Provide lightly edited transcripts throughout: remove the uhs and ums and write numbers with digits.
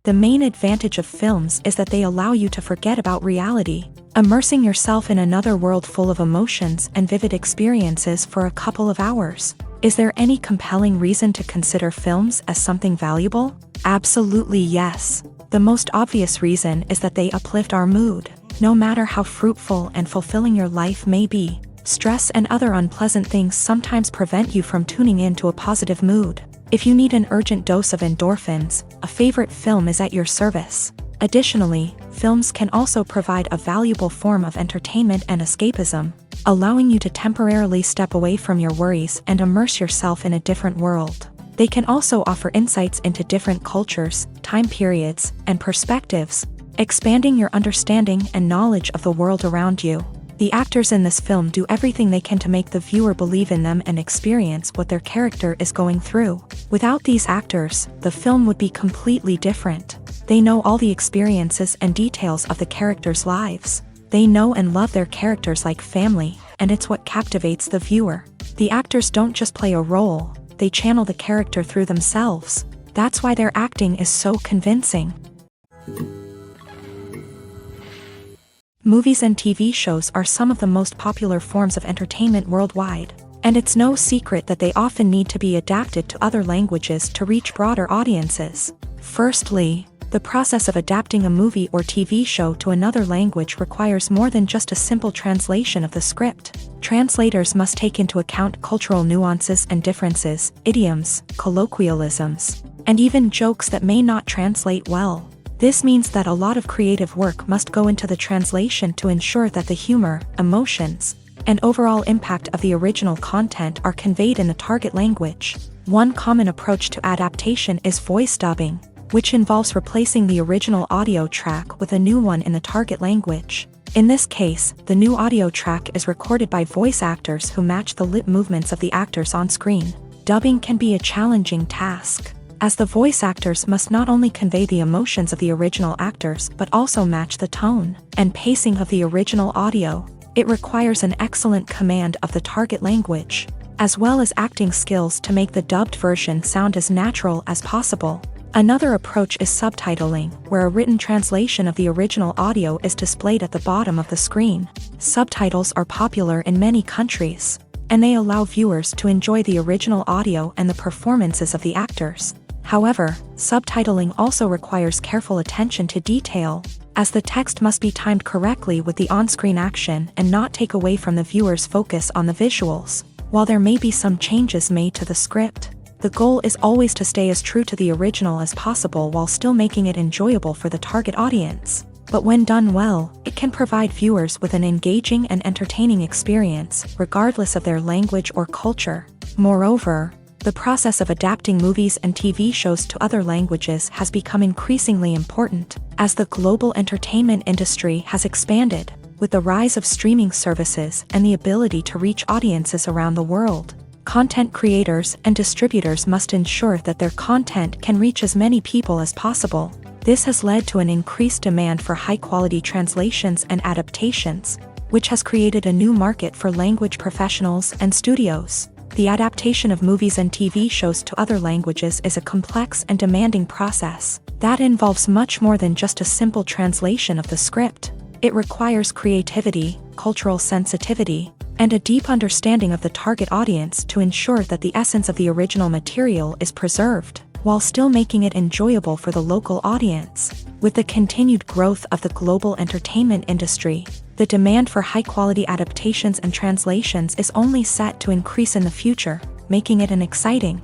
The main advantage of films is that they allow you to forget about reality, immersing yourself in another world full of emotions and vivid experiences for a couple of hours. Is there any compelling reason to consider films as something valuable? Absolutely yes. The most obvious reason is that they uplift our mood. No matter how fruitful and fulfilling your life may be, stress and other unpleasant things sometimes prevent you from tuning into a positive mood. If you need an urgent dose of endorphins, a favorite film is at your service. Additionally, films can also provide a valuable form of entertainment and escapism, allowing you to temporarily step away from your worries and immerse yourself in a different world. They can also offer insights into different cultures, time periods, and perspectives, expanding your understanding and knowledge of the world around you. The actors in this film do everything they can to make the viewer believe in them and experience what their character is going through. Without these actors, the film would be completely different. They know all the experiences and details of the characters' lives. They know and love their characters like family, and it's what captivates the viewer. The actors don't just play a role, they channel the character through themselves. That's why their acting is so convincing. Movies and TV shows are some of the most popular forms of entertainment worldwide, and it's no secret that they often need to be adapted to other languages to reach broader audiences. Firstly, the process of adapting a movie or TV show to another language requires more than just a simple translation of the script. Translators must take into account cultural nuances and differences, idioms, colloquialisms, and even jokes that may not translate well. This means that a lot of creative work must go into the translation to ensure that the humor, emotions, and overall impact of the original content are conveyed in the target language. One common approach to adaptation is voice dubbing, which involves replacing the original audio track with a new one in the target language. In this case, the new audio track is recorded by voice actors who match the lip movements of the actors on screen. Dubbing can be a challenging task, as the voice actors must not only convey the emotions of the original actors but also match the tone and pacing of the original audio. It requires an excellent command of the target language, as well as acting skills to make the dubbed version sound as natural as possible. Another approach is subtitling, where a written translation of the original audio is displayed at the bottom of the screen. Subtitles are popular in many countries, and they allow viewers to enjoy the original audio and the performances of the actors. However, subtitling also requires careful attention to detail, as the text must be timed correctly with the on-screen action and not take away from the viewer's focus on the visuals. While there may be some changes made to the script, the goal is always to stay as true to the original as possible while still making it enjoyable for the target audience. But when done well, it can provide viewers with an engaging and entertaining experience, regardless of their language or culture. Moreover, the process of adapting movies and TV shows to other languages has become increasingly important, as the global entertainment industry has expanded, with the rise of streaming services and the ability to reach audiences around the world. Content creators and distributors must ensure that their content can reach as many people as possible. This has led to an increased demand for high-quality translations and adaptations, which has created a new market for language professionals and studios. The adaptation of movies and TV shows to other languages is a complex and demanding process that involves much more than just a simple translation of the script. It requires creativity, cultural sensitivity, and a deep understanding of the target audience to ensure that the essence of the original material is preserved, while still making it enjoyable for the local audience. With the continued growth of the global entertainment industry, the demand for high-quality adaptations and translations is only set to increase in the future, making it an exciting.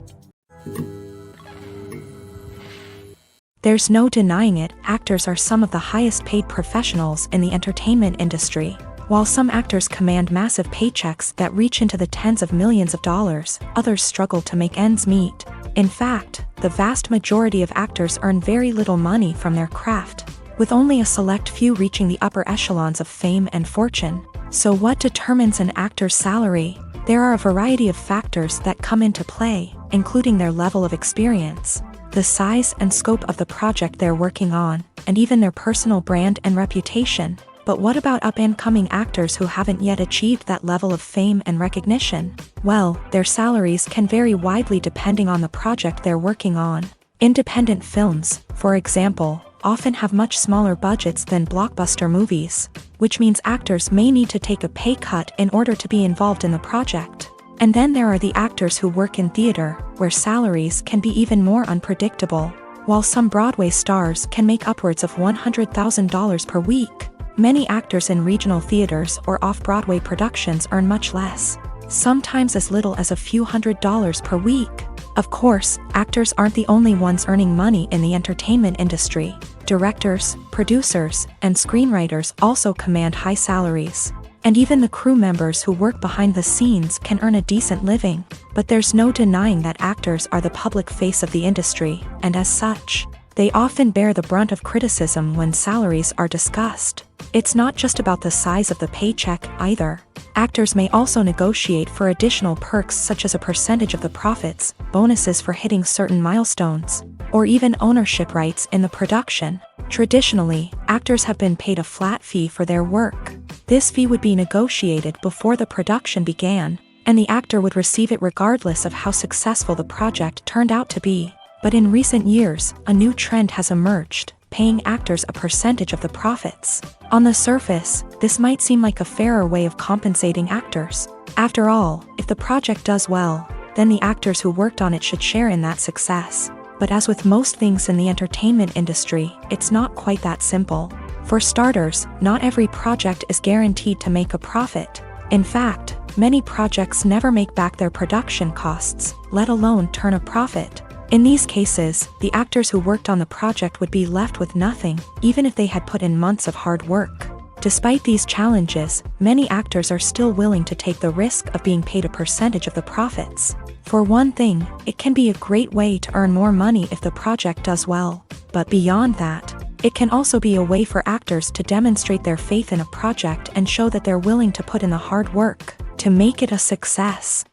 There's no denying it, actors are some of the highest-paid professionals in the entertainment industry. While some actors command massive paychecks that reach into the tens of millions of dollars, others struggle to make ends meet. In fact, the vast majority of actors earn very little money from their craft, with only a select few reaching the upper echelons of fame and fortune. So what determines an actor's salary? There are a variety of factors that come into play, including their level of experience, the size and scope of the project they're working on, and even their personal brand and reputation. But what about up-and-coming actors who haven't yet achieved that level of fame and recognition? Well, their salaries can vary widely depending on the project they're working on. Independent films, for example, often have much smaller budgets than blockbuster movies, which means actors may need to take a pay cut in order to be involved in the project. And then there are the actors who work in theater, where salaries can be even more unpredictable. While some Broadway stars can make upwards of $100,000 per week, many actors in regional theaters or off-Broadway productions earn much less, sometimes as little as a few $100s per week. Of course, actors aren't the only ones earning money in the entertainment industry. Directors, producers, and screenwriters also command high salaries. And even the crew members who work behind the scenes can earn a decent living. But there's no denying that actors are the public face of the industry, and as such, they often bear the brunt of criticism when salaries are discussed. It's not just about the size of the paycheck, either. Actors may also negotiate for additional perks such as a percentage of the profits, bonuses for hitting certain milestones, or even ownership rights in the production. Traditionally, actors have been paid a flat fee for their work. This fee would be negotiated before the production began, and the actor would receive it regardless of how successful the project turned out to be. But in recent years, a new trend has emerged, paying actors a percentage of the profits. On the surface, this might seem like a fairer way of compensating actors. After all, if the project does well, then the actors who worked on it should share in that success. But as with most things in the entertainment industry, it's not quite that simple. For starters, not every project is guaranteed to make a profit. In fact, many projects never make back their production costs, let alone turn a profit. In these cases, the actors who worked on the project would be left with nothing, even if they had put in months of hard work. Despite these challenges, many actors are still willing to take the risk of being paid a percentage of the profits. For one thing, it can be a great way to earn more money if the project does well. But beyond that, it can also be a way for actors to demonstrate their faith in a project and show that they're willing to put in the hard work to make it a success.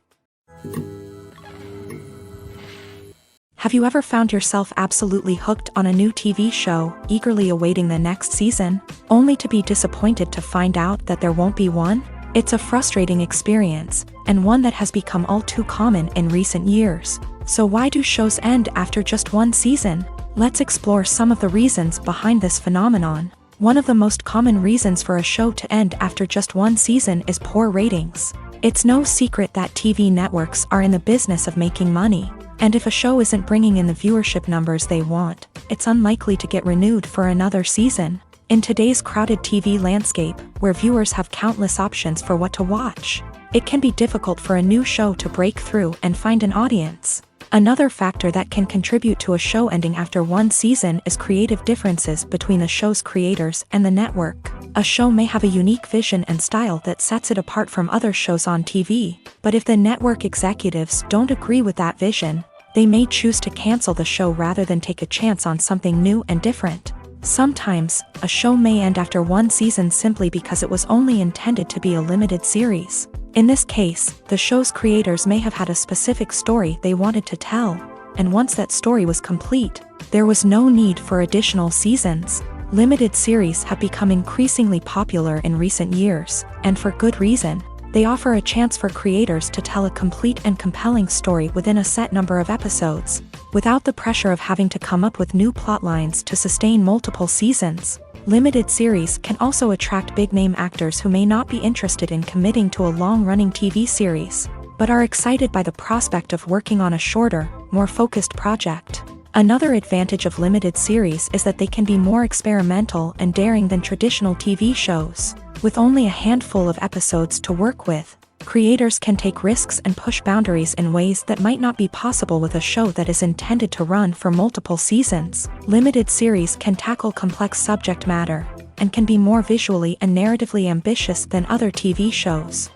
Have you ever found yourself absolutely hooked on a new TV show, eagerly awaiting the next season, only to be disappointed to find out that there won't be one? It's a frustrating experience, and one that has become all too common in recent years. So why do shows end after just one season? Let's explore some of the reasons behind this phenomenon. One of the most common reasons for a show to end after just one season is poor ratings. It's no secret that TV networks are in the business of making money. And if a show isn't bringing in the viewership numbers they want, it's unlikely to get renewed for another season. In today's crowded TV landscape, where viewers have countless options for what to watch, it can be difficult for a new show to break through and find an audience. Another factor that can contribute to a show ending after one season is creative differences between the show's creators and the network. A show may have a unique vision and style that sets it apart from other shows on TV, but if the network executives don't agree with that vision, they may choose to cancel the show rather than take a chance on something new and different. Sometimes, a show may end after one season simply because it was only intended to be a limited series. In this case, the show's creators may have had a specific story they wanted to tell, and once that story was complete, there was no need for additional seasons. Limited series have become increasingly popular in recent years, and for good reason. They offer a chance for creators to tell a complete and compelling story within a set number of episodes, without the pressure of having to come up with new plotlines to sustain multiple seasons. Limited series can also attract big-name actors who may not be interested in committing to a long-running TV series, but are excited by the prospect of working on a shorter, more focused project. Another advantage of limited series is that they can be more experimental and daring than traditional TV shows. With only a handful of episodes to work with, creators can take risks and push boundaries in ways that might not be possible with a show that is intended to run for multiple seasons. Limited series can tackle complex subject matter, and can be more visually and narratively ambitious than other TV shows.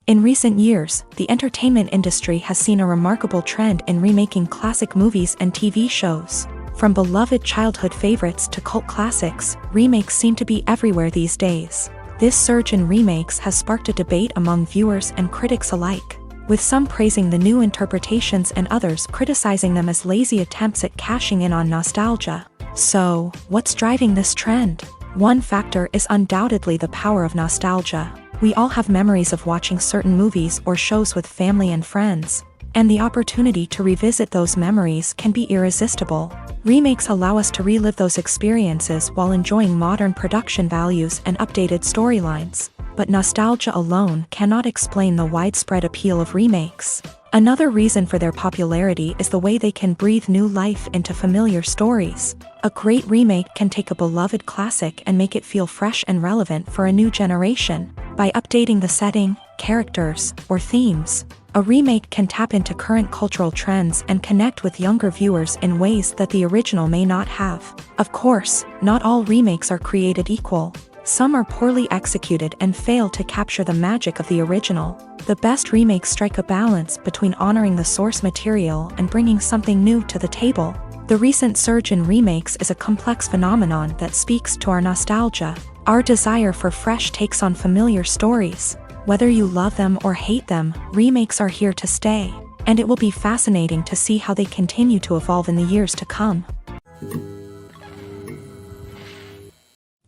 In recent years, the entertainment industry has seen a remarkable trend in remaking classic movies and TV shows. From beloved childhood favorites to cult classics, remakes seem to be everywhere these days. This surge in remakes has sparked a debate among viewers and critics alike, with some praising the new interpretations and others criticizing them as lazy attempts at cashing in on nostalgia. So, what's driving this trend? One factor is undoubtedly the power of nostalgia. We all have memories of watching certain movies or shows with family and friends, and the opportunity to revisit those memories can be irresistible. Remakes allow us to relive those experiences while enjoying modern production values and updated storylines. But nostalgia alone cannot explain the widespread appeal of remakes. Another reason for their popularity is the way they can breathe new life into familiar stories. A great remake can take a beloved classic and make it feel fresh and relevant for a new generation. By updating the setting, characters, or themes, a remake can tap into current cultural trends and connect with younger viewers in ways that the original may not have. Of course, not all remakes are created equal. Some are poorly executed and fail to capture the magic of the original. The best remakes strike a balance between honoring the source material and bringing something new to the table. The recent surge in remakes is a complex phenomenon that speaks to our nostalgia, our desire for fresh takes on familiar stories. Whether you love them or hate them, remakes are here to stay, and it will be fascinating to see how they continue to evolve in the years to come.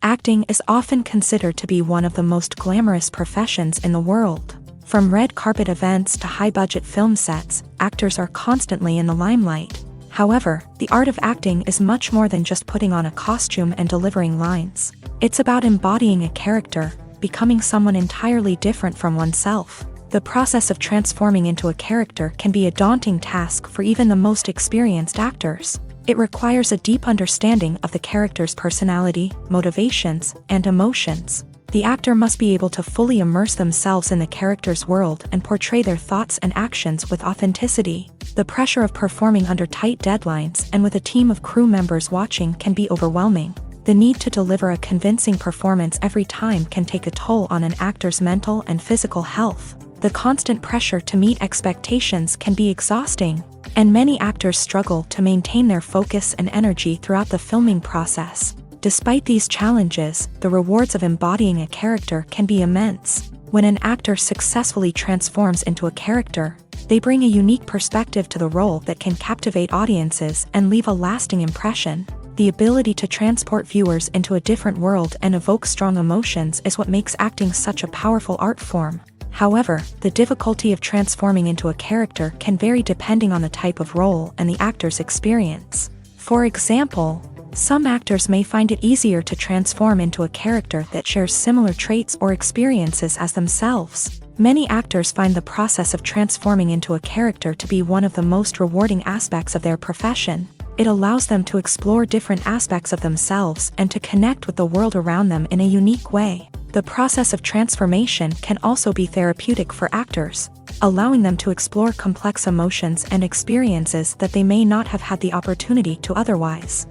Acting is often considered to be one of the most glamorous professions in the world. From red carpet events to high-budget film sets, actors are constantly in the limelight. However, the art of acting is much more than just putting on a costume and delivering lines. It's about embodying a character, becoming someone entirely different from oneself. The process of transforming into a character can be a daunting task for even the most experienced actors. It requires a deep understanding of the character's personality, motivations, and emotions. The actor must be able to fully immerse themselves in the character's world and portray their thoughts and actions with authenticity. The pressure of performing under tight deadlines and with a team of crew members watching can be overwhelming. The need to deliver a convincing performance every time can take a toll on an actor's mental and physical health. The constant pressure to meet expectations can be exhausting, and many actors struggle to maintain their focus and energy throughout the filming process. Despite these challenges, the rewards of embodying a character can be immense. When an actor successfully transforms into a character, they bring a unique perspective to the role that can captivate audiences and leave a lasting impression. The ability to transport viewers into a different world and evoke strong emotions is what makes acting such a powerful art form. However, the difficulty of transforming into a character can vary depending on the type of role and the actor's experience. For example, some actors may find it easier to transform into a character that shares similar traits or experiences as themselves. Many actors find the process of transforming into a character to be one of the most rewarding aspects of their profession. It allows them to explore different aspects of themselves and to connect with the world around them in a unique way. The process of transformation can also be therapeutic for actors, allowing them to explore complex emotions and experiences that they may not have had the opportunity to otherwise.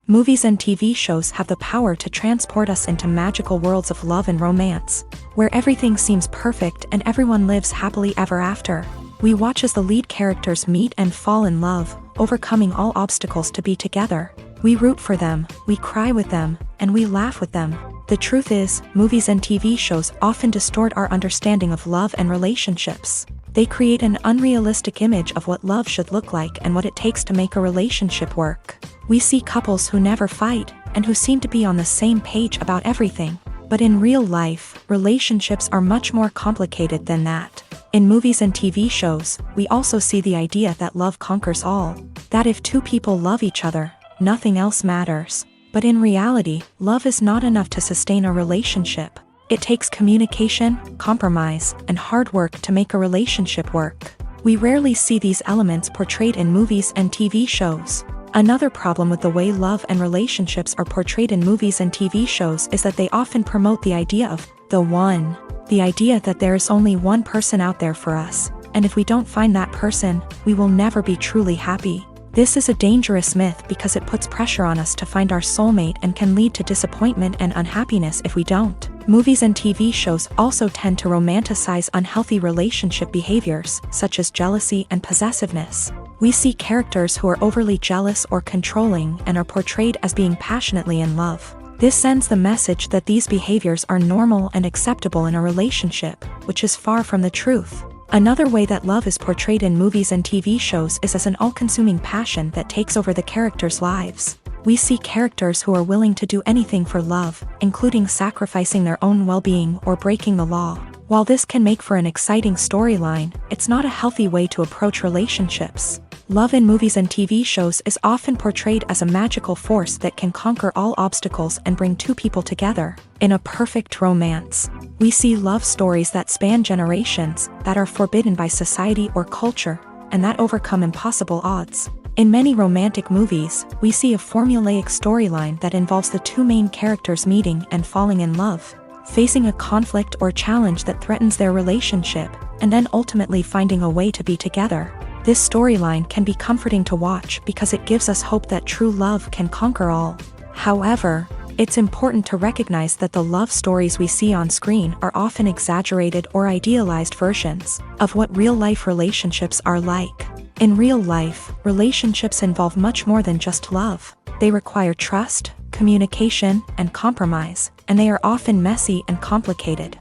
Movies and TV shows have the power to transport us into magical worlds of love and romance, where everything seems perfect and everyone lives happily ever after. We watch as the lead characters meet and fall in love, overcoming all obstacles to be together. We root for them, we cry with them, and we laugh with them. The truth is, movies and TV shows often distort our understanding of love and relationships. They create an unrealistic image of what love should look like and what it takes to make a relationship work. We see couples who never fight, and who seem to be on the same page about everything. But in real life, relationships are much more complicated than that. In movies and TV shows, we also see the idea that love conquers all. That if two people love each other, nothing else matters. But in reality, love is not enough to sustain a relationship. It takes communication, compromise, and hard work to make a relationship work. We rarely see these elements portrayed in movies and TV shows. Another problem with the way love and relationships are portrayed in movies and TV shows is that they often promote the idea of the one. The idea that there is only one person out there for us, and if we don't find that person, we will never be truly happy. This is a dangerous myth because it puts pressure on us to find our soulmate and can lead to disappointment and unhappiness if we don't. Movies and TV shows also tend to romanticize unhealthy relationship behaviors, such as jealousy and possessiveness. We see characters who are overly jealous or controlling and are portrayed as being passionately in love. This sends the message that these behaviors are normal and acceptable in a relationship, which is far from the truth. Another way that love is portrayed in movies and TV shows is as an all-consuming passion that takes over the characters' lives. We see characters who are willing to do anything for love, including sacrificing their own well-being or breaking the law. While this can make for an exciting storyline, it's not a healthy way to approach relationships. Love in movies and TV shows is often portrayed as a magical force that can conquer all obstacles and bring two people together. In a perfect romance, we see love stories that span generations, that are forbidden by society or culture, and that overcome impossible odds. In many romantic movies, we see a formulaic storyline that involves the two main characters meeting and falling in love, facing a conflict or challenge that threatens their relationship, and then ultimately finding a way to be together. This storyline can be comforting to watch because it gives us hope that true love can conquer all. However, it's important to recognize that the love stories we see on screen are often exaggerated or idealized versions of what real-life relationships are like. In real life, relationships involve much more than just love. They require trust, communication, and compromise, and they are often messy and complicated.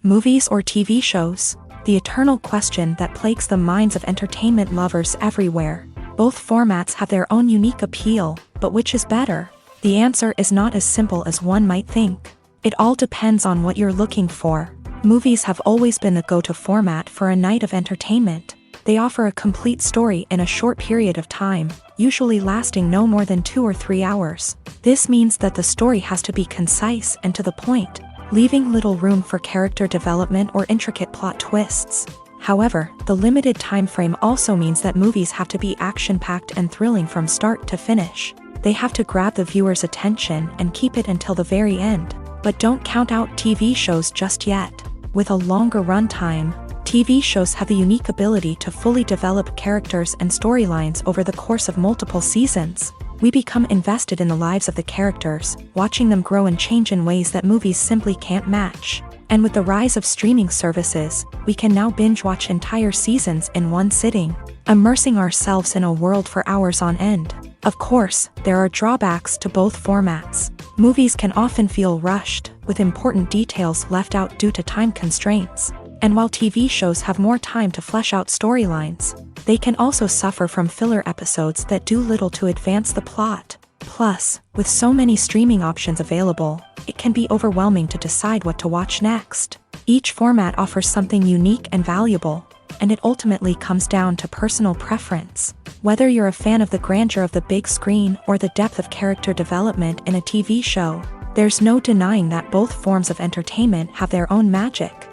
Movies or TV shows? The eternal question that plagues the minds of entertainment lovers everywhere. Both formats have their own unique appeal, but which is better? The answer is not as simple as one might think. It all depends on what you're looking for. Movies have always been the go-to format for a night of entertainment. They offer a complete story in a short period of time, usually lasting no more than 2 or 3 hours. This means that the story has to be concise and to the point, leaving little room for character development or intricate plot twists. However, the limited time frame also means that movies have to be action-packed and thrilling from start to finish. They have to grab the viewer's attention and keep it until the very end. But don't count out TV shows just yet. With a longer runtime, TV shows have the unique ability to fully develop characters and storylines over the course of multiple seasons. We become invested in the lives of the characters, watching them grow and change in ways that movies simply can't match. And with the rise of streaming services, we can now binge-watch entire seasons in one sitting, immersing ourselves in a world for hours on end. Of course, there are drawbacks to both formats. Movies can often feel rushed, with important details left out due to time constraints. And while TV shows have more time to flesh out storylines, they can also suffer from filler episodes that do little to advance the plot. Plus, with so many streaming options available, it can be overwhelming to decide what to watch next. Each format offers something unique and valuable, and it ultimately comes down to personal preference. Whether you're a fan of the grandeur of the big screen or the depth of character development in a TV show, there's no denying that both forms of entertainment have their own magic.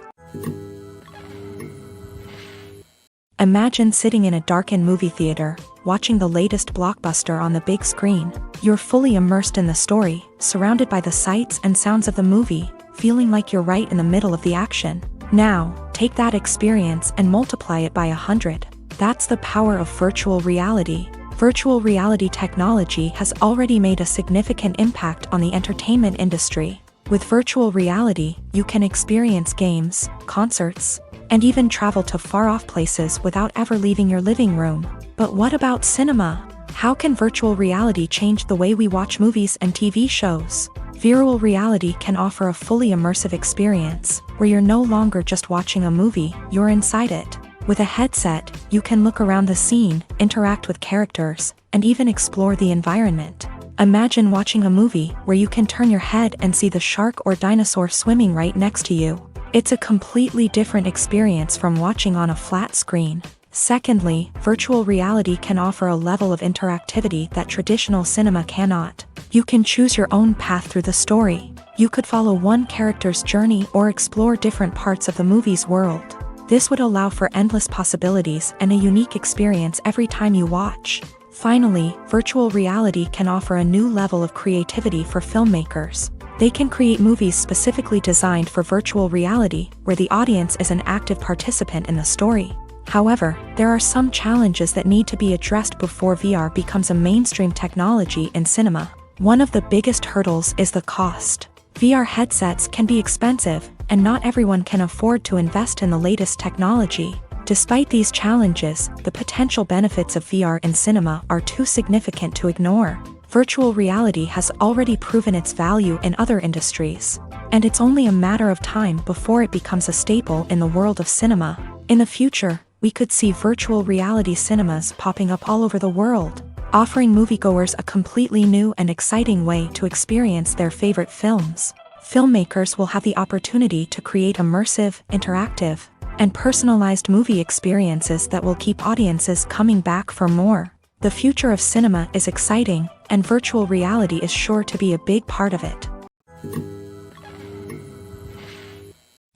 Imagine sitting in a darkened movie theater, watching the latest blockbuster on the big screen. You're fully immersed in the story, surrounded by the sights and sounds of the movie, feeling like you're right in the middle of the action. Now, take that experience and multiply it by 100. That's the power of virtual reality. Virtual reality technology has already made a significant impact on the entertainment industry. With virtual reality, you can experience games, concerts, and even travel to far-off places without ever leaving your living room. But what about cinema? How can virtual reality change the way we watch movies and TV shows? Virtual reality can offer a fully immersive experience, where you're no longer just watching a movie, you're inside it. With a headset, you can look around the scene, interact with characters, and even explore the environment. Imagine watching a movie where you can turn your head and see the shark or dinosaur swimming right next to you. It's a completely different experience from watching on a flat screen. Secondly, virtual reality can offer a level of interactivity that traditional cinema cannot. You can choose your own path through the story. You could follow one character's journey or explore different parts of the movie's world. This would allow for endless possibilities and a unique experience every time you watch. Finally, virtual reality can offer a new level of creativity for filmmakers. They can create movies specifically designed for virtual reality, where the audience is an active participant in the story. However, there are some challenges that need to be addressed before VR becomes a mainstream technology in cinema. One of the biggest hurdles is the cost. VR headsets can be expensive, and not everyone can afford to invest in the latest technology. Despite these challenges, the potential benefits of VR in cinema are too significant to ignore. Virtual reality has already proven its value in other industries, and it's only a matter of time before it becomes a staple in the world of cinema. In the future, we could see virtual reality cinemas popping up all over the world, offering moviegoers a completely new and exciting way to experience their favorite films. filmmakers will have the opportunity to create immersive, interactive, and personalized movie experiences that will keep audiences coming back for more. The future of cinema is exciting, and virtual reality is sure to be a big part of it.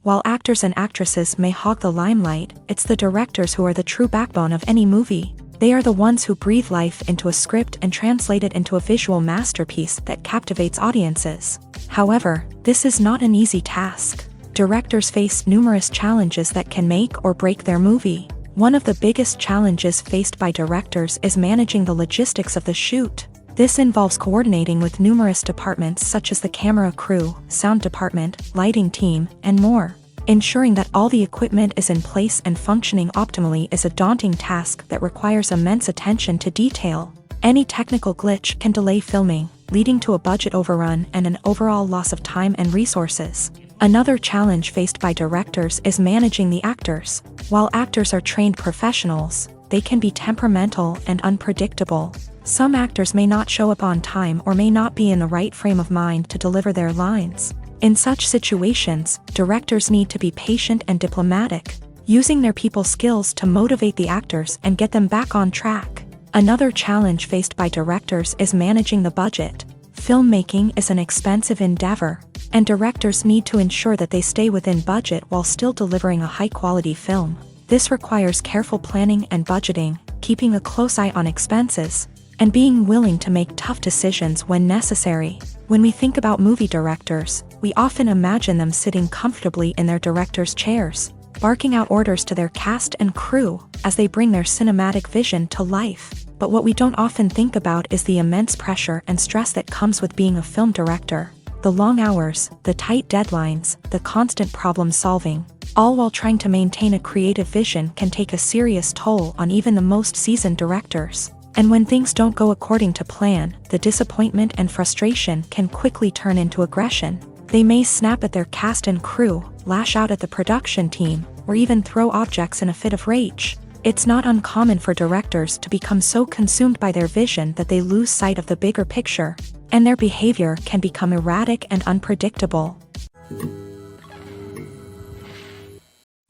While actors and actresses may hog the limelight, it's the directors who are the true backbone of any movie. They are the ones who breathe life into a script and translate it into a visual masterpiece that captivates audiences. However, this is not an easy task. Directors face numerous challenges that can make or break their movie. One of the biggest challenges faced by directors is managing the logistics of the shoot. This involves coordinating with numerous departments such as the camera crew, sound department, lighting team, and more. Ensuring that all the equipment is in place and functioning optimally is a daunting task that requires immense attention to detail. Any technical glitch can delay filming, leading to a budget overrun and an overall loss of time and resources. Another challenge faced by directors is managing the actors. While actors are trained professionals, they can be temperamental and unpredictable. Some actors may not show up on time or may not be in the right frame of mind to deliver their lines. In such situations, directors need to be patient and diplomatic, using their people skills to motivate the actors and get them back on track. Another challenge faced by directors is managing the budget. Filmmaking is an expensive endeavor, and directors need to ensure that they stay within budget while still delivering a high-quality film. This requires careful planning and budgeting, keeping a close eye on expenses, and being willing to make tough decisions when necessary. When we think about movie directors, we often imagine them sitting comfortably in their director's chairs, barking out orders to their cast and crew as they bring their cinematic vision to life. But what we don't often think about is the immense pressure and stress that comes with being a film director. The long hours, the tight deadlines, the constant problem solving, all while trying to maintain a creative vision can take a serious toll on even the most seasoned directors. And when things don't go according to plan, the disappointment and frustration can quickly turn into aggression. They may snap at their cast and crew, lash out at the production team, or even throw objects in a fit of rage. It's not uncommon for directors to become so consumed by their vision that they lose sight of the bigger picture, and their behavior can become erratic and unpredictable.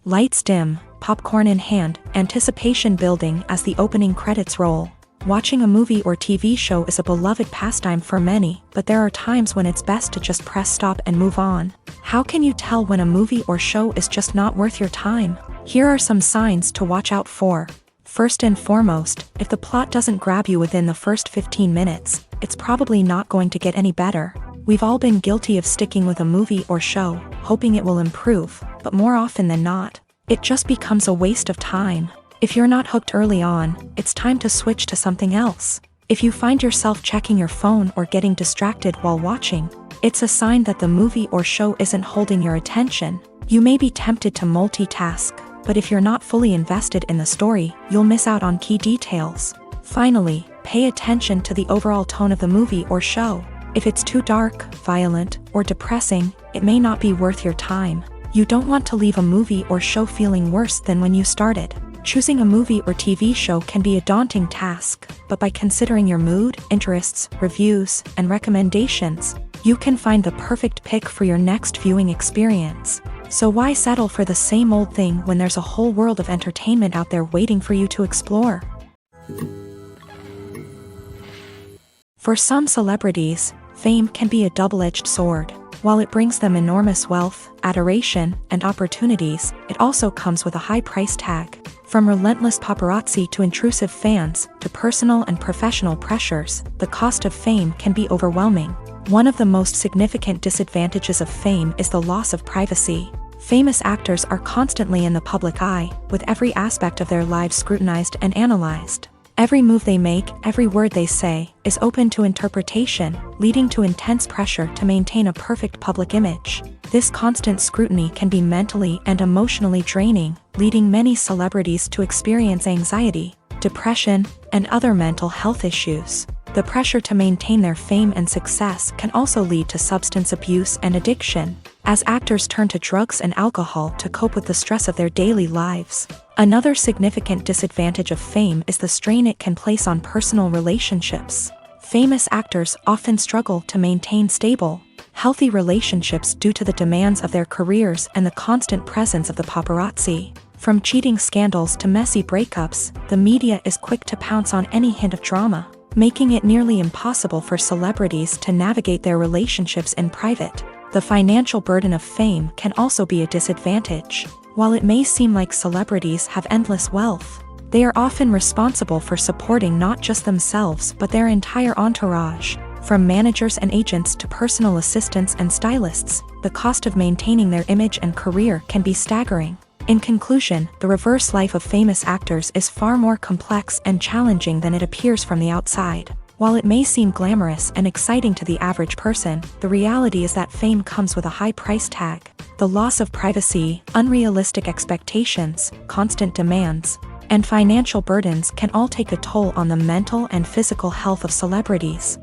Lights dim, popcorn in hand, anticipation building as the opening credits roll. Watching a movie or TV show is a beloved pastime for many, but there are times when it's best to just press stop and move on. How can you tell when a movie or show is just not worth your time? Here are some signs to watch out for. First and foremost, if the plot doesn't grab you within the first 15 minutes, it's probably not going to get any better. We've all been guilty of sticking with a movie or show, hoping it will improve, but more often than not, it just becomes a waste of time. If you're not hooked early on, it's time to switch to something else. If you find yourself checking your phone or getting distracted while watching, it's a sign that the movie or show isn't holding your attention. You may be tempted to multitask, but if you're not fully invested in the story, you'll miss out on key details. Finally, pay attention to the overall tone of the movie or show. If it's too dark, violent, or depressing, it may not be worth your time. You don't want to leave a movie or show feeling worse than when you started. Choosing a movie or TV show can be a daunting task, but by considering your mood, interests, reviews, and recommendations, you can find the perfect pick for your next viewing experience. So why settle for the same old thing when there's a whole world of entertainment out there waiting for you to explore? For some celebrities, fame can be a double-edged sword. While it brings them enormous wealth, adoration, and opportunities, it also comes with a high price tag. From relentless paparazzi to intrusive fans, to personal and professional pressures, the cost of fame can be overwhelming. One of the most significant disadvantages of fame is the loss of privacy. Famous actors are constantly in the public eye, with every aspect of their lives scrutinized and analyzed. Every move they make, every word they say, is open to interpretation, leading to intense pressure to maintain a perfect public image. This constant scrutiny can be mentally and emotionally draining, leading many celebrities to experience anxiety, depression, and other mental health issues. The pressure to maintain their fame and success can also lead to substance abuse and addiction, as actors turn to drugs and alcohol to cope with the stress of their daily lives. Another significant disadvantage of fame is the strain it can place on personal relationships. Famous actors often struggle to maintain stable, healthy relationships due to the demands of their careers and the constant presence of the paparazzi. From cheating scandals to messy breakups, the media is quick to pounce on any hint of drama, making it nearly impossible for celebrities to navigate their relationships in private. The financial burden of fame can also be a disadvantage. While it may seem like celebrities have endless wealth, they are often responsible for supporting not just themselves but their entire entourage. From managers and agents to personal assistants and stylists, the cost of maintaining their image and career can be staggering. In conclusion, the reverse life of famous actors is far more complex and challenging than it appears from the outside. While it may seem glamorous and exciting to the average person, the reality is that fame comes with a high price tag. The loss of privacy, unrealistic expectations, constant demands, and financial burdens can all take a toll on the mental and physical health of celebrities.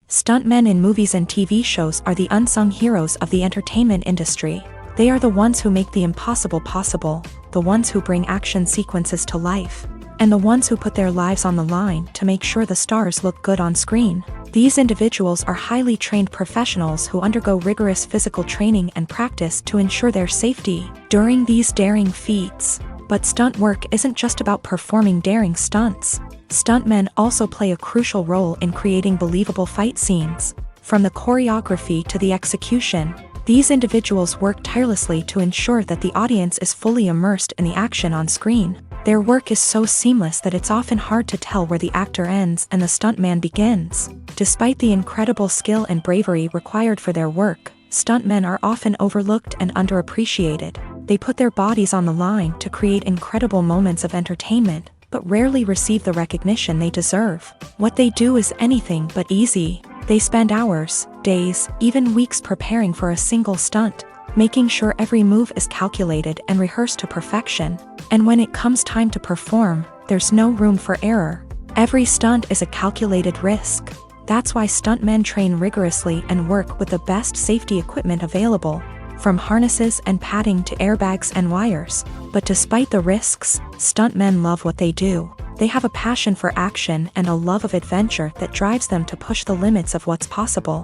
Stuntmen in movies and TV shows are the unsung heroes of the entertainment industry. They are the ones who make the impossible possible, the ones who bring action sequences to life, and the ones who put their lives on the line to make sure the stars look good on screen. These individuals are highly trained professionals who undergo rigorous physical training and practice to ensure their safety during these daring feats. But stunt work isn't just about performing daring stunts. Stuntmen also play a crucial role in creating believable fight scenes. From the choreography to the execution, these individuals work tirelessly to ensure that the audience is fully immersed in the action on screen. Their work is so seamless that it's often hard to tell where the actor ends and the stuntman begins. Despite the incredible skill and bravery required for their work, stuntmen are often overlooked and underappreciated. They put their bodies on the line to create incredible moments of entertainment, but rarely receive the recognition they deserve. What they do is anything but easy. They spend hours, days, even weeks preparing for a single stunt, making sure every move is calculated and rehearsed to perfection. And when it comes time to perform, there's no room for error. Every stunt is a calculated risk. That's why stuntmen train rigorously and work with the best safety equipment available, from harnesses and padding to airbags and wires. But despite the risks, stuntmen love what they do. They have a passion for action and a love of adventure that drives them to push the limits of what's possible.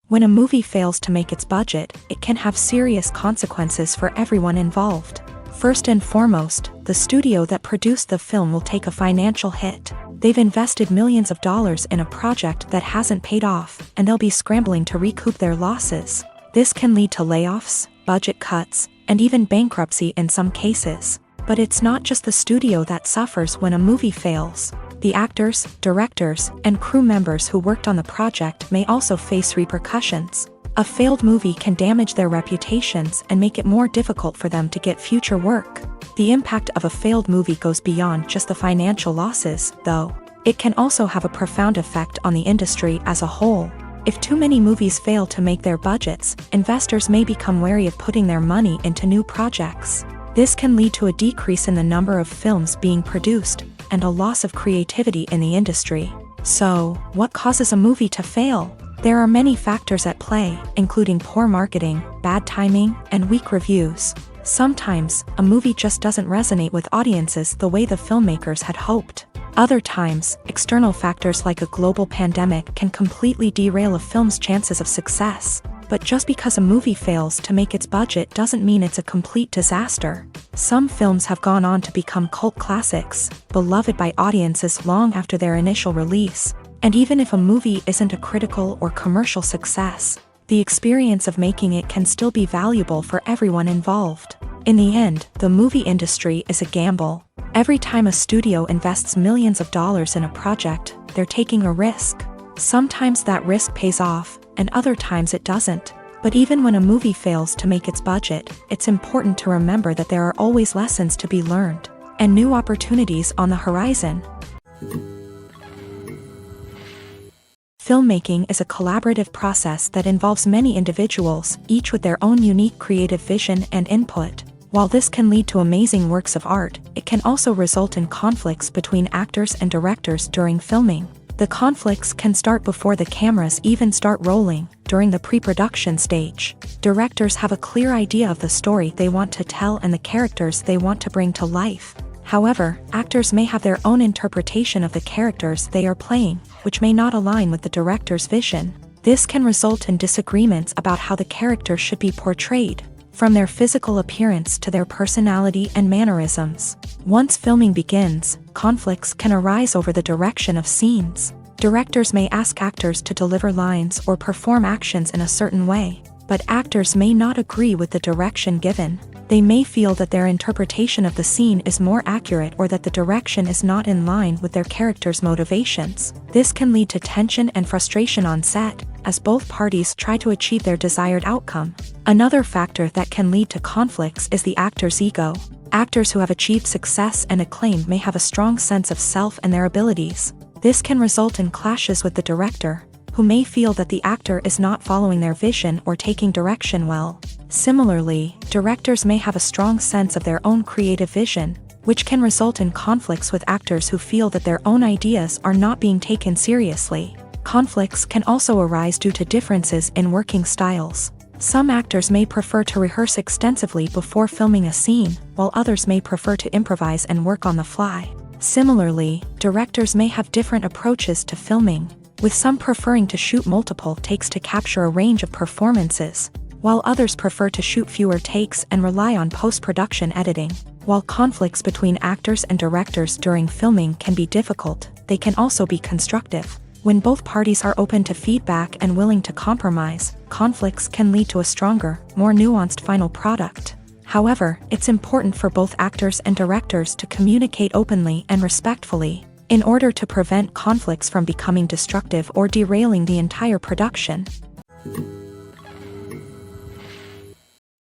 When a movie fails to make its budget, it can have serious consequences for everyone involved. First and foremost, the studio that produced the film will take a financial hit. They've invested millions of dollars in a project that hasn't paid off, and they'll be scrambling to recoup their losses. This can lead to layoffs, budget cuts, and even bankruptcy in some cases. But it's not just the studio that suffers when a movie fails. The actors, directors, and crew members who worked on the project may also face repercussions. A failed movie can damage their reputations and make it more difficult for them to get future work. The impact of a failed movie goes beyond just the financial losses, though. It can also have a profound effect on the industry as a whole. If too many movies fail to make their budgets, investors may become wary of putting their money into new projects. This can lead to a decrease in the number of films being produced, and a loss of creativity in the industry. So, what causes a movie to fail? There are many factors at play, including poor marketing, bad timing, and weak reviews. Sometimes, a movie just doesn't resonate with audiences the way the filmmakers had hoped. Other times, external factors like a global pandemic can completely derail a film's chances of success. But just because a movie fails to make its budget doesn't mean it's a complete disaster. Some films have gone on to become cult classics, beloved by audiences long after their initial release. And even if a movie isn't a critical or commercial success, the experience of making it can still be valuable for everyone involved. In the end, the movie industry is a gamble. Every time a studio invests millions of dollars in a project, they're taking a risk. Sometimes that risk pays off, and other times it doesn't. But even when a movie fails to make its budget, it's important to remember that there are always lessons to be learned, and new opportunities on the horizon. Filmmaking is a collaborative process that involves many individuals, each with their own unique creative vision and input. While this can lead to amazing works of art, it can also result in conflicts between actors and directors during filming. The conflicts can start before the cameras even start rolling, during the pre-production stage. Directors have a clear idea of the story they want to tell and the characters they want to bring to life. However, actors may have their own interpretation of the characters they are playing, which may not align with the director's vision. This can result in disagreements about how the character should be portrayed, from their physical appearance to their personality and mannerisms. Once filming begins, conflicts can arise over the direction of scenes. Directors may ask actors to deliver lines or perform actions in a certain way, but actors may not agree with the direction given. They may feel that their interpretation of the scene is more accurate or that the direction is not in line with their character's motivations. This can lead to tension and frustration on set, as both parties try to achieve their desired outcome. Another factor that can lead to conflicts is the actor's ego. Actors who have achieved success and acclaim may have a strong sense of self and their abilities. This can result in clashes with the director, who may feel that the actor is not following their vision or taking direction well. Similarly, directors may have a strong sense of their own creative vision, which can result in conflicts with actors who feel that their own ideas are not being taken seriously. Conflicts can also arise due to differences in working styles. Some actors may prefer to rehearse extensively before filming a scene, while others may prefer to improvise and work on the fly. Similarly, directors may have different approaches to filming, with some preferring to shoot multiple takes to capture a range of performances, while others prefer to shoot fewer takes and rely on post-production editing. While conflicts between actors and directors during filming can be difficult, they can also be constructive. When both parties are open to feedback and willing to compromise, conflicts can lead to a stronger, more nuanced final product. However, it's important for both actors and directors to communicate openly and respectfully, in order to prevent conflicts from becoming destructive or derailing the entire production.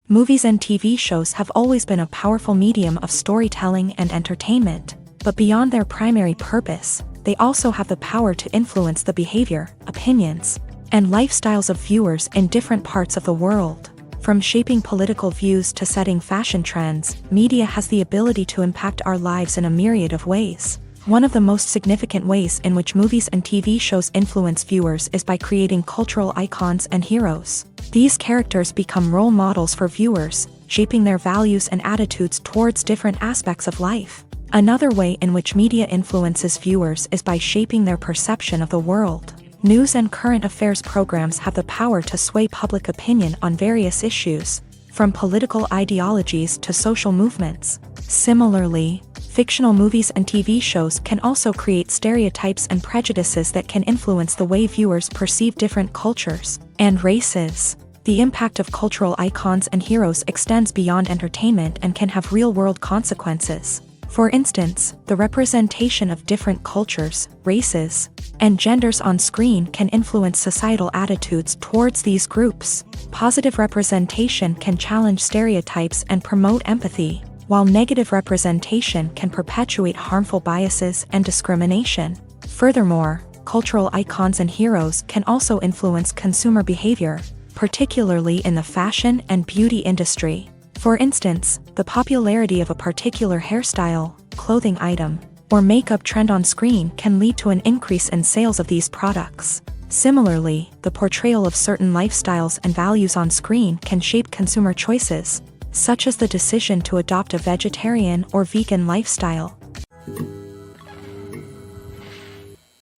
Movies and TV shows have always been a powerful medium of storytelling and entertainment, but beyond their primary purpose, they also have the power to influence the behavior, opinions, and lifestyles of viewers in different parts of the world. From shaping political views to setting fashion trends, media has the ability to impact our lives in a myriad of ways. One of the most significant ways in which movies and TV shows influence viewers is by creating cultural icons and heroes. These characters become role models for viewers, shaping their values and attitudes towards different aspects of life. Another way in which media influences viewers is by shaping their perception of the world. News and current affairs programs have the power to sway public opinion on various issues, from political ideologies to social movements. Similarly, fictional movies and TV shows can also create stereotypes and prejudices that can influence the way viewers perceive different cultures and races. The impact of cultural icons and heroes extends beyond entertainment and can have real-world consequences. For instance, the representation of different cultures, races, and genders on screen can influence societal attitudes towards these groups. Positive representation can challenge stereotypes and promote empathy, while negative representation can perpetuate harmful biases and discrimination. Furthermore, cultural icons and heroes can also influence consumer behavior, particularly in the fashion and beauty industry. For instance, the popularity of a particular hairstyle, clothing item, or makeup trend on screen can lead to an increase in sales of these products. Similarly, the portrayal of certain lifestyles and values on screen can shape consumer choices, such as the decision to adopt a vegetarian or vegan lifestyle.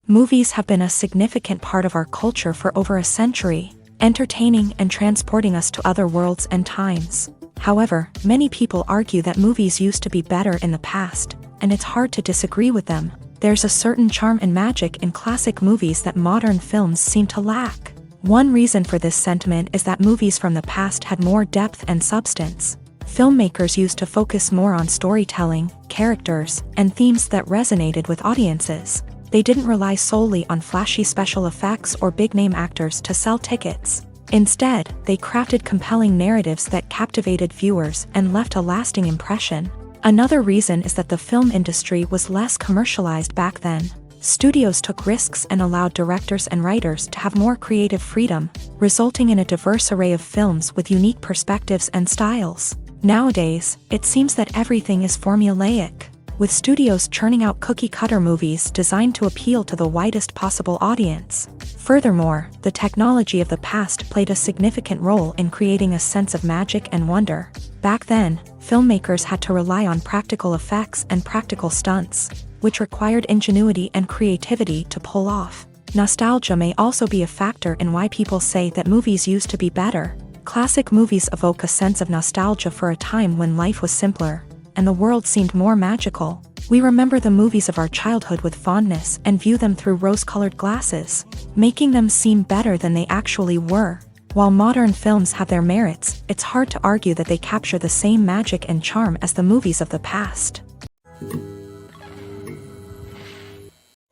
Movies have been a significant part of our culture for over a century, entertaining and transporting us to other worlds and times. However, many people argue that movies used to be better in the past, and it's hard to disagree with them. There's a certain charm and magic in classic movies that modern films seem to lack. One reason for this sentiment is that movies from the past had more depth and substance. Filmmakers used to focus more on storytelling, characters, and themes that resonated with audiences. They didn't rely solely on flashy special effects or big-name actors to sell tickets. Instead, they crafted compelling narratives that captivated viewers and left a lasting impression. Another reason is that the film industry was less commercialized back then. Studios took risks and allowed directors and writers to have more creative freedom, resulting in a diverse array of films with unique perspectives and styles. Nowadays, it seems that everything is formulaic. with studios churning out cookie-cutter movies designed to appeal to the widest possible audience. Furthermore, the technology of the past played a significant role in creating a sense of magic and wonder. Back then, filmmakers had to rely on practical effects and practical stunts, which required ingenuity and creativity to pull off. Nostalgia may also be a factor in why people say that movies used to be better. Classic movies evoke a sense of nostalgia for a time when life was simpler, and the world seemed more magical. We remember the movies of our childhood with fondness and view them through rose-colored glasses, making them seem better than they actually were. While modern films have their merits, it's hard to argue that they capture the same magic and charm as the movies of the past.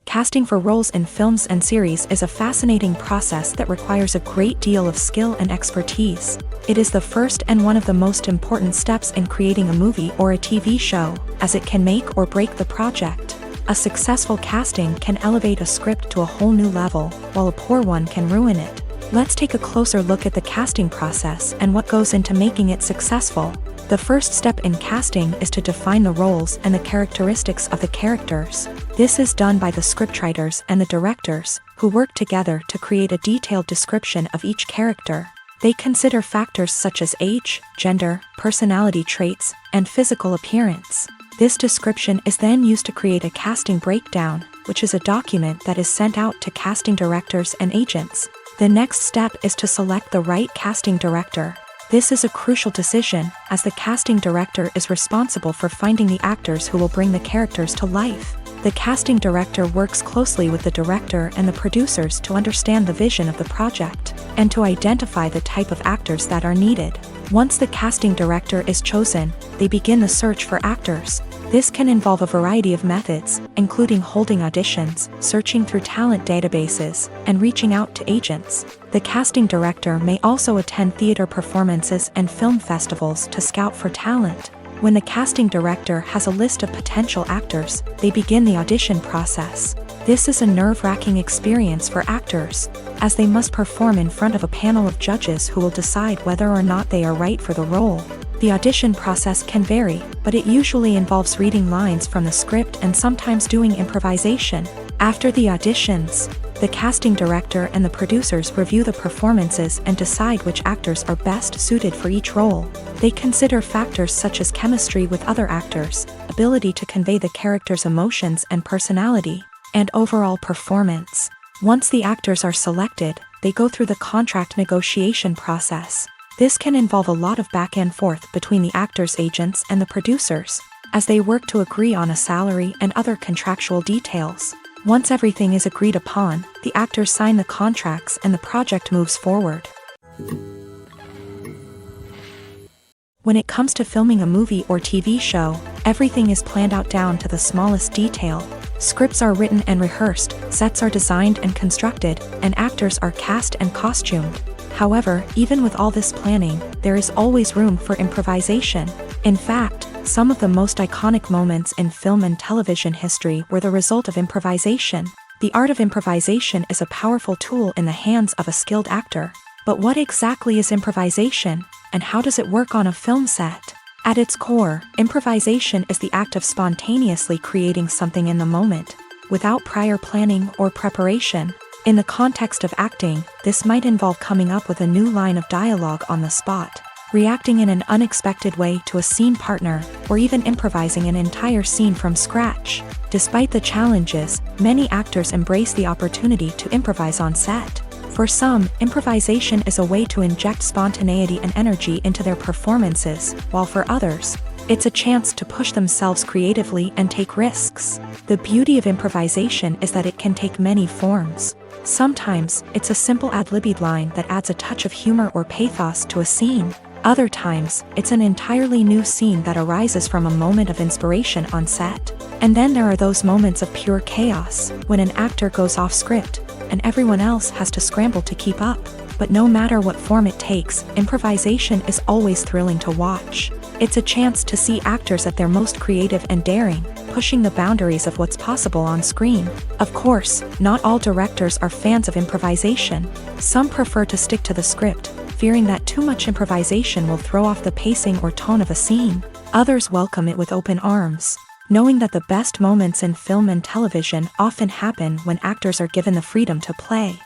Casting for roles in films and series is a fascinating process that requires a great deal of skill and expertise. It is the first and one of the most important steps in creating a movie or a TV show, as it can make or break the project. A successful casting can elevate a script to a whole new level, while a poor one can ruin it. Let's take a closer look at the casting process and what goes into making it successful. The first step in casting is to define the roles and the characteristics of the characters. This is done by the scriptwriters and the directors, who work together to create a detailed description of each character. They consider factors such as age, gender, personality traits, and physical appearance. This description is then used to create a casting breakdown, which is a document that is sent out to casting directors and agents. The next step is to select the right casting director. This is a crucial decision, as the casting director is responsible for finding the actors who will bring the characters to life. The casting director works closely with the director and the producers to understand the vision of the project, and to identify the type of actors that are needed. Once the casting director is chosen, they begin the search for actors. This can involve a variety of methods, including holding auditions, searching through talent databases, and reaching out to agents. The casting director may also attend theater performances and film festivals to scout for talent. When the casting director has a list of potential actors, they begin the audition process. This is a nerve-wracking experience for actors, as they must perform in front of a panel of judges who will decide whether or not they are right for the role. The audition process can vary, but it usually involves reading lines from the script and sometimes doing improvisation. After the auditions, the casting director and the producers review the performances and decide which actors are best suited for each role. They consider factors such as chemistry with other actors, ability to convey the character's emotions and personality, and overall performance. Once the actors are selected, they go through the contract negotiation process. This can involve a lot of back and forth between the actors' agents and the producers, as they work to agree on a salary and other contractual details. Once everything is agreed upon, the actors sign the contracts and the project moves forward. When it comes to filming a movie or TV show, everything is planned out down to the smallest detail. Scripts are written and rehearsed, sets are designed and constructed, and actors are cast and costumed. However, even with all this planning, there is always room for improvisation. In fact, some of the most iconic moments in film and television history were the result of improvisation. The art of improvisation is a powerful tool in the hands of a skilled actor. But what exactly is improvisation, and how does it work on a film set? At its core, improvisation is the act of spontaneously creating something in the moment, without prior planning or preparation. In the context of acting, this might involve coming up with a new line of dialogue on the spot, reacting in an unexpected way to a scene partner, or even improvising an entire scene from scratch. Despite the challenges, many actors embrace the opportunity to improvise on set. For some, improvisation is a way to inject spontaneity and energy into their performances, while for others, it's a chance to push themselves creatively and take risks. The beauty of improvisation is that it can take many forms. Sometimes, it's a simple ad-libbed line that adds a touch of humor or pathos to a scene. Other times, it's an entirely new scene that arises from a moment of inspiration on set. And then there are those moments of pure chaos, when an actor goes off script, and everyone else has to scramble to keep up. But no matter what form it takes, improvisation is always thrilling to watch. It's a chance to see actors at their most creative and daring, pushing the boundaries of what's possible on screen. Of course, not all directors are fans of improvisation. Some prefer to stick to the script, fearing that too much improvisation will throw off the pacing or tone of a scene. Others welcome it with open arms. knowing that the best moments in film and television often happen when actors are given the freedom to play.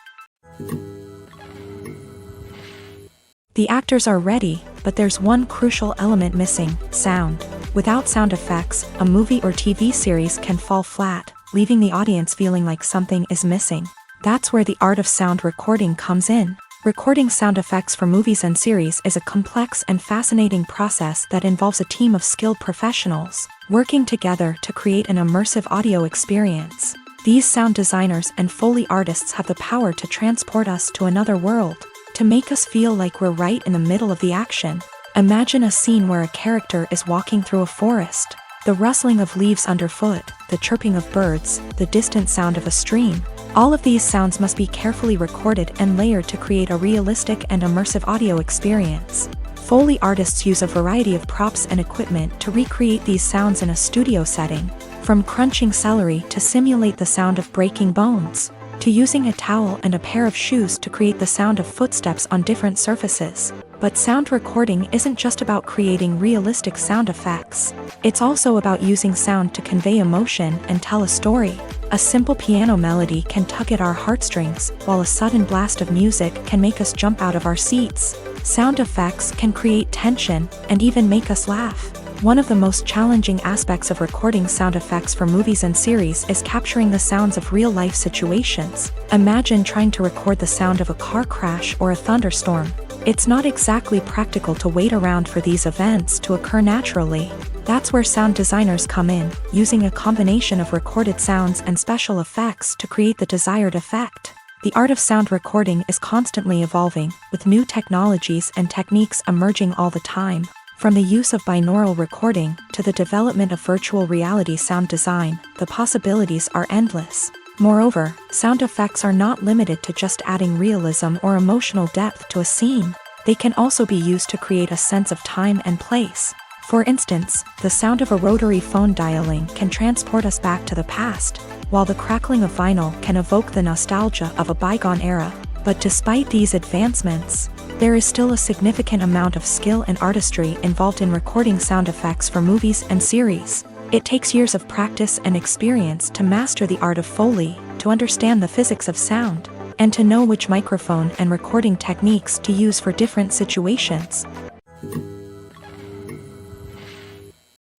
The actors are ready, but there's one crucial element missing: sound. Without sound effects, a movie or TV series can fall flat, leaving the audience feeling like something is missing. That's where the art of sound recording comes in. Recording sound effects for movies and series is a complex and fascinating process that involves a team of skilled professionals working together to create an immersive audio experience. These sound designers and Foley artists have the power to transport us to another world, to make us feel like we're right in the middle of the action. Imagine a scene where a character is walking through a forest. The rustling of leaves underfoot, the chirping of birds, the distant sound of a stream. All of these sounds must be carefully recorded and layered to create a realistic and immersive audio experience. Foley artists use a variety of props and equipment to recreate these sounds in a studio setting, from crunching celery to simulate the sound of breaking bones, to using a towel and a pair of shoes to create the sound of footsteps on different surfaces. But sound recording isn't just about creating realistic sound effects. It's also about using sound to convey emotion and tell a story. A simple piano melody can tug at our heartstrings, while a sudden blast of music can make us jump out of our seats. Sound effects can create tension and even make us laugh. One of the most challenging aspects of recording sound effects for movies and series is capturing the sounds of real-life situations. Imagine trying to record the sound of a car crash or a thunderstorm. It's not exactly practical to wait around for these events to occur naturally. That's where sound designers come in, using a combination of recorded sounds and special effects to create the desired effect. The art of sound recording is constantly evolving, with new technologies and techniques emerging all the time. From the use of binaural recording to the development of virtual reality sound design, the possibilities are endless. Moreover, sound effects are not limited to just adding realism or emotional depth to a scene. They can also be used to create a sense of time and place. For instance, the sound of a rotary phone dialing can transport us back to the past, while the crackling of vinyl can evoke the nostalgia of a bygone era. But despite these advancements, there is still a significant amount of skill and artistry involved in recording sound effects for movies and series. It takes years of practice and experience to master the art of Foley, to understand the physics of sound, and to know which microphone and recording techniques to use for different situations.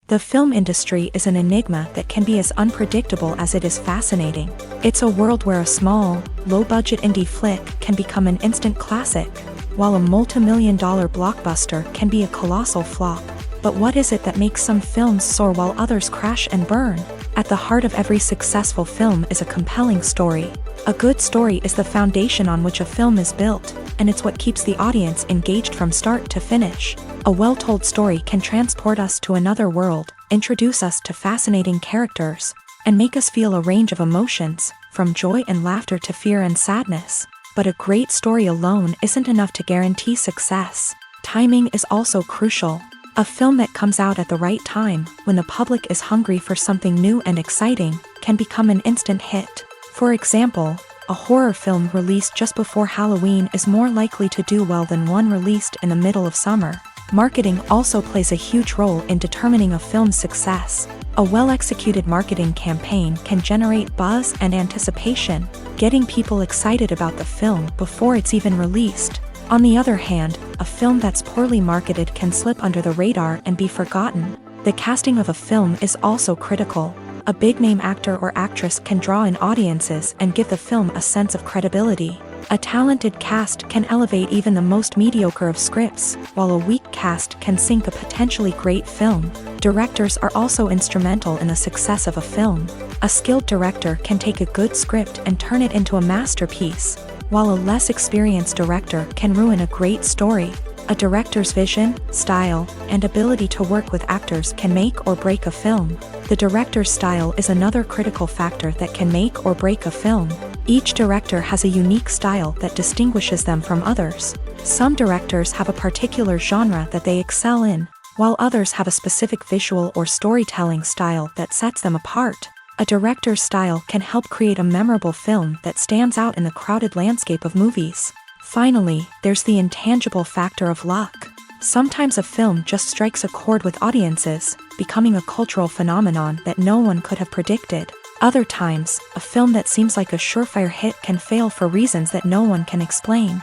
The film industry is an enigma that can be as unpredictable as it is fascinating. It's a world where a small, low-budget indie flick can become an instant classic, while a multi-million-dollar blockbuster can be a colossal flop. But what is it that makes some films soar while others crash and burn? At the heart of every successful film is a compelling story. A good story is the foundation on which a film is built, and it's what keeps the audience engaged from start to finish. A well-told story can transport us to another world, introduce us to fascinating characters, and make us feel a range of emotions, from joy and laughter to fear and sadness. But a great story alone isn't enough to guarantee success. Timing is also crucial. A film that comes out at the right time, when the public is hungry for something new and exciting, can become an instant hit. For example, a horror film released just before Halloween is more likely to do well than one released in the middle of summer. Marketing also plays a huge role in determining a film's success. A well-executed marketing campaign can generate buzz and anticipation, getting people excited about the film before it's even released. On the other hand, a film that's poorly marketed can slip under the radar and be forgotten. The casting of a film is also critical. A big-name actor or actress can draw in audiences and give the film a sense of credibility. A talented cast can elevate even the most mediocre of scripts, while a weak cast can sink a potentially great film. Directors are also instrumental in the success of a film. A skilled director can take a good script and turn it into a masterpiece, while a less experienced director can ruin a great story. A director's vision, style, and ability to work with actors can make or break a film. The director's style is another critical factor that can make or break a film. Each director has a unique style that distinguishes them from others. Some directors have a particular genre that they excel in, while others have a specific visual or storytelling style that sets them apart. A director's style can help create a memorable film that stands out in the crowded landscape of movies. Finally, there's the intangible factor of luck. Sometimes a film just strikes a chord with audiences, becoming a cultural phenomenon that no one could have predicted. Other times, a film that seems like a surefire hit can fail for reasons that no one can explain.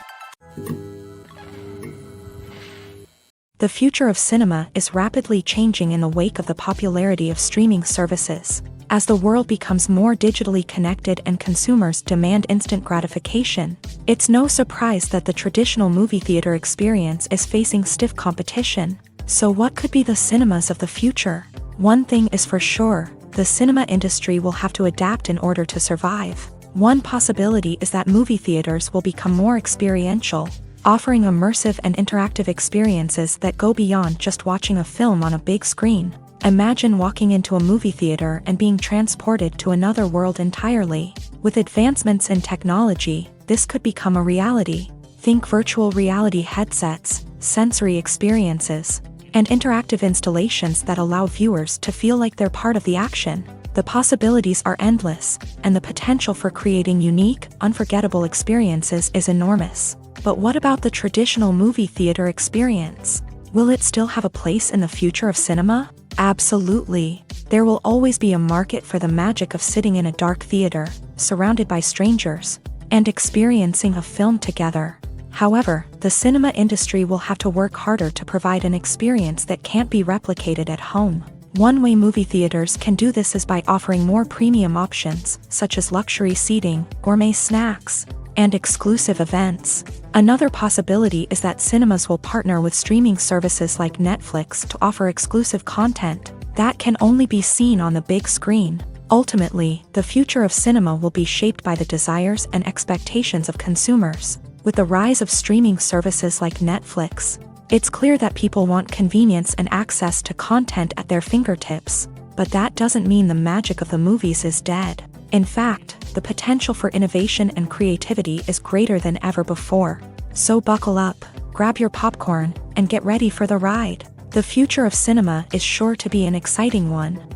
The future of cinema is rapidly changing in the wake of the popularity of streaming services. As the world becomes more digitally connected and consumers demand instant gratification, it's no surprise that the traditional movie theater experience is facing stiff competition. So what could be the cinemas of the future? One thing is for sure, the cinema industry will have to adapt in order to survive. One possibility is that movie theaters will become more experiential, offering immersive and interactive experiences that go beyond just watching a film on a big screen. Imagine walking into a movie theater and being transported to another world entirely. With advancements in technology, this could become a reality. Think virtual reality headsets, sensory experiences, and interactive installations that allow viewers to feel like they're part of the action. The possibilities are endless, and the potential for creating unique, unforgettable experiences is enormous. But what about the traditional movie theater experience? Will it still have a place in the future of cinema? Absolutely. There will always be a market for the magic of sitting in a dark theater, surrounded by strangers, and experiencing a film together. However, the cinema industry will have to work harder to provide an experience that can't be replicated at home. One way movie theaters can do this is by offering more premium options, such as luxury seating, gourmet snacks, and exclusive events. Another possibility is that cinemas will partner with streaming services like Netflix to offer exclusive content that can only be seen on the big screen. Ultimately, the future of cinema will be shaped by the desires and expectations of consumers. With the rise of streaming services like Netflix, it's clear that people want convenience and access to content at their fingertips. But that doesn't mean the magic of the movies is dead. In fact, the potential for innovation and creativity is greater than ever before. So buckle up, grab your popcorn, and get ready for the ride. The future of cinema is sure to be an exciting one.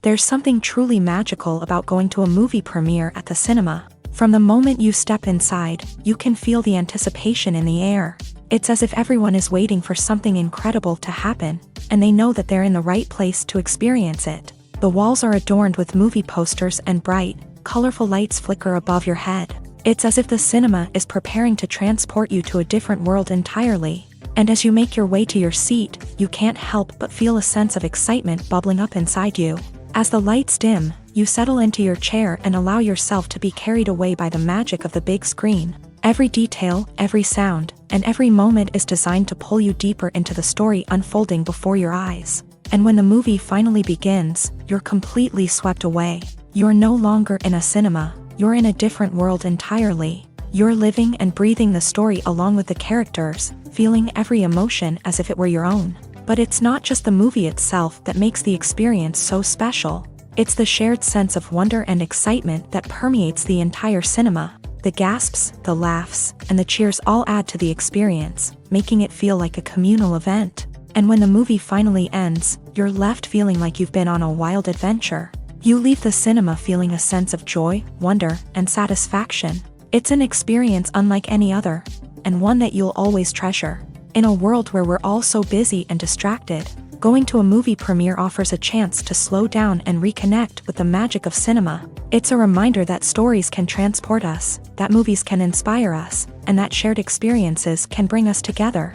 There's something truly magical about going to a movie premiere at the cinema. From the moment you step inside, you can feel the anticipation in the air. It's as if everyone is waiting for something incredible to happen, and they know that they're in the right place to experience it. The walls are adorned with movie posters and bright, colorful lights flicker above your head. It's as if the cinema is preparing to transport you to a different world entirely. And as you make your way to your seat, you can't help but feel a sense of excitement bubbling up inside you. As the lights dim, you settle into your chair and allow yourself to be carried away by the magic of the big screen. Every detail, every sound, and every moment is designed to pull you deeper into the story unfolding before your eyes. And when the movie finally begins, you're completely swept away. You're no longer in a cinema, you're in a different world entirely. You're living and breathing the story along with the characters, feeling every emotion as if it were your own. But it's not just the movie itself that makes the experience so special. It's the shared sense of wonder and excitement that permeates the entire cinema. The gasps, the laughs, and the cheers all add to the experience, making it feel like a communal event. And when the movie finally ends, you're left feeling like you've been on a wild adventure. You leave the cinema feeling a sense of joy, wonder, and satisfaction. It's an experience unlike any other, and one that you'll always treasure. In a world where we're all so busy and distracted, going to a movie premiere offers a chance to slow down and reconnect with the magic of cinema. It's a reminder that stories can transport us, that movies can inspire us, and that shared experiences can bring us together.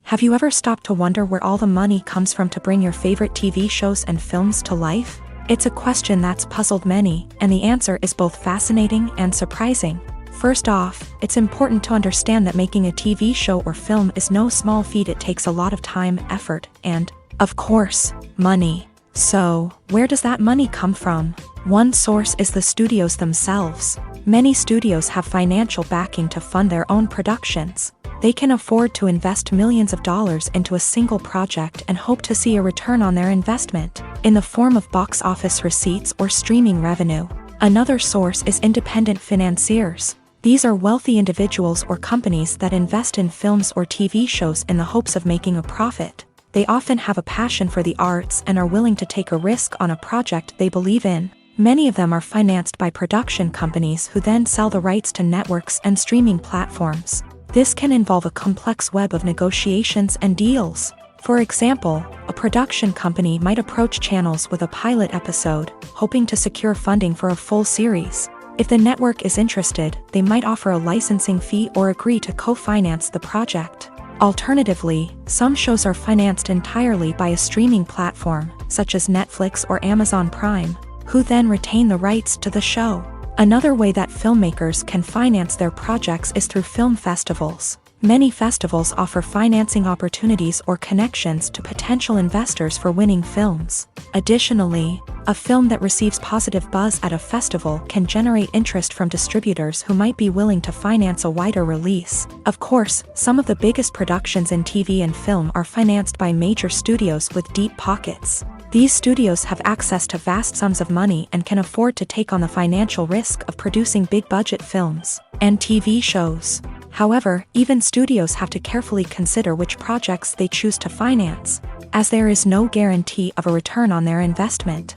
Have you ever stopped to wonder where all the money comes from to bring your favorite TV shows and films to life? It's a question that's puzzled many, and the answer is both fascinating and surprising. First off, it's important to understand that making a TV show or film is no small feat. It takes a lot of time, effort, and, of course, money. So, where does that money come from? One source is the studios themselves. Many studios have financial backing to fund their own productions. They can afford to invest millions of dollars into a single project and hope to see a return on their investment, in the form of box office receipts or streaming revenue. Another source is independent financiers. These are wealthy individuals or companies that invest in films or TV shows in the hopes of making a profit. They often have a passion for the arts and are willing to take a risk on a project they believe in. Many of them are financed by production companies who then sell the rights to networks and streaming platforms. This can involve a complex web of negotiations and deals. For example, a production company might approach channels with a pilot episode, hoping to secure funding for a full series. If the network is interested, they might offer a licensing fee or agree to co-finance the project. Alternatively, some shows are financed entirely by a streaming platform, such as Netflix or Amazon Prime, who then retain the rights to the show. Another way that filmmakers can finance their projects is through film festivals. Many festivals offer financing opportunities or connections to potential investors for winning films. Additionally, a film that receives positive buzz at a festival can generate interest from distributors who might be willing to finance a wider release. Of course, some of the biggest productions in TV and film are financed by major studios with deep pockets. These studios have access to vast sums of money and can afford to take on the financial risk of producing big-budget films and TV shows. However, even studios have to carefully consider which projects they choose to finance, as there is no guarantee of a return on their investment.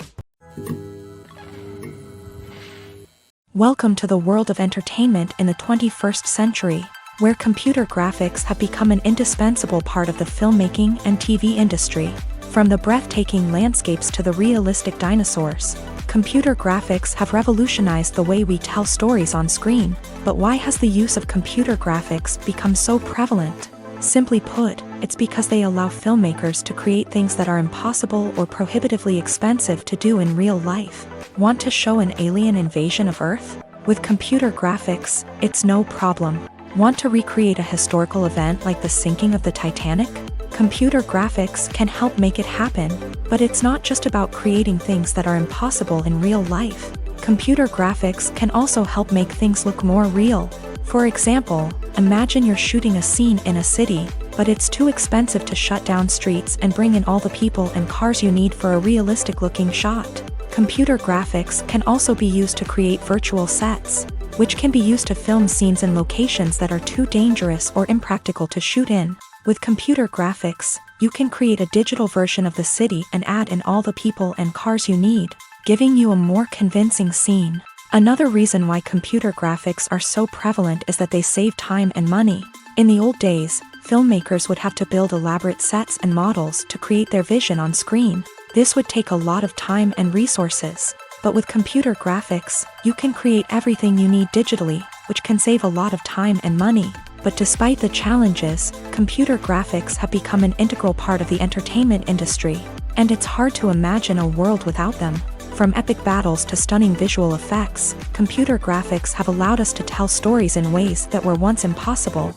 Welcome to the world of entertainment in the 21st century, where computer graphics have become an indispensable part of the filmmaking and TV industry. From the breathtaking landscapes to the realistic dinosaurs, computer graphics have revolutionized the way we tell stories on screen. But why has the use of computer graphics become so prevalent? Simply put, it's because they allow filmmakers to create things that are impossible or prohibitively expensive to do in real life. Want to show an alien invasion of Earth? With computer graphics, it's no problem. Want to recreate a historical event like the sinking of the Titanic? Computer graphics can help make it happen, but it's not just about creating things that are impossible in real life. Computer graphics can also help make things look more real. For example, imagine you're shooting a scene in a city, but it's too expensive to shut down streets and bring in all the people and cars you need for a realistic-looking shot. Computer graphics can also be used to create virtual sets, which can be used to film scenes in locations that are too dangerous or impractical to shoot in. With computer graphics, you can create a digital version of the city and add in all the people and cars you need, giving you a more convincing scene. Another reason why computer graphics are so prevalent is that they save time and money. In the old days, filmmakers would have to build elaborate sets and models to create their vision on screen. This would take a lot of time and resources. But with computer graphics, you can create everything you need digitally, which can save a lot of time and money. But despite the challenges, computer graphics have become an integral part of the entertainment industry, and it's hard to imagine a world without them. From epic battles to stunning visual effects, computer graphics have allowed us to tell stories in ways that were once impossible.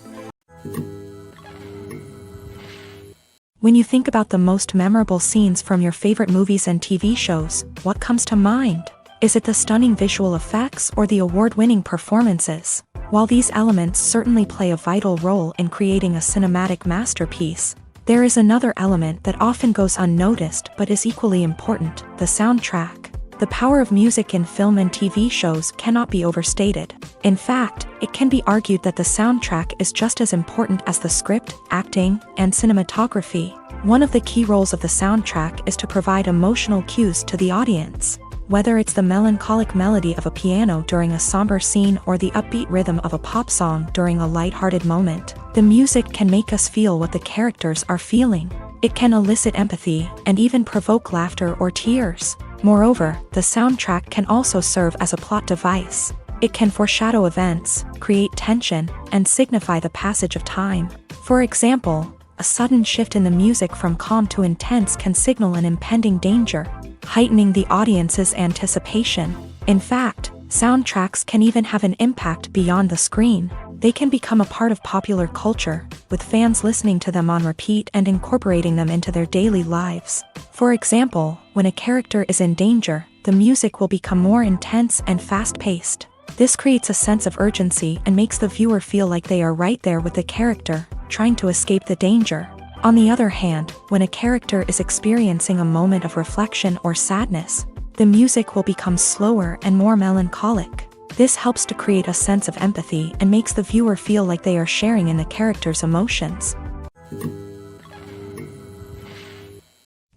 When you think about the most memorable scenes from your favorite movies and TV shows, what comes to mind? Is it the stunning visual effects or the award-winning performances? While these elements certainly play a vital role in creating a cinematic masterpiece, there is another element that often goes unnoticed but is equally important: the soundtrack. The power of music in film and TV shows cannot be overstated. In fact, it can be argued that the soundtrack is just as important as the script, acting, and cinematography. One of the key roles of the soundtrack is to provide emotional cues to the audience. Whether it's the melancholic melody of a piano during a somber scene or the upbeat rhythm of a pop song during a lighthearted moment, the music can make us feel what the characters are feeling. It can elicit empathy and even provoke laughter or tears. Moreover, the soundtrack can also serve as a plot device. It can foreshadow events, create tension, and signify the passage of time. For example, a sudden shift in the music from calm to intense can signal an impending danger, heightening the audience's anticipation. In fact, soundtracks can even have an impact beyond the screen. They can become a part of popular culture, with fans listening to them on repeat and incorporating them into their daily lives. For example, when a character is in danger, the music will become more intense and fast-paced. This creates a sense of urgency and makes the viewer feel like they are right there with the character, trying to escape the danger. On the other hand, when a character is experiencing a moment of reflection or sadness, the music will become slower and more melancholic. This helps to create a sense of empathy and makes the viewer feel like they are sharing in the character's emotions.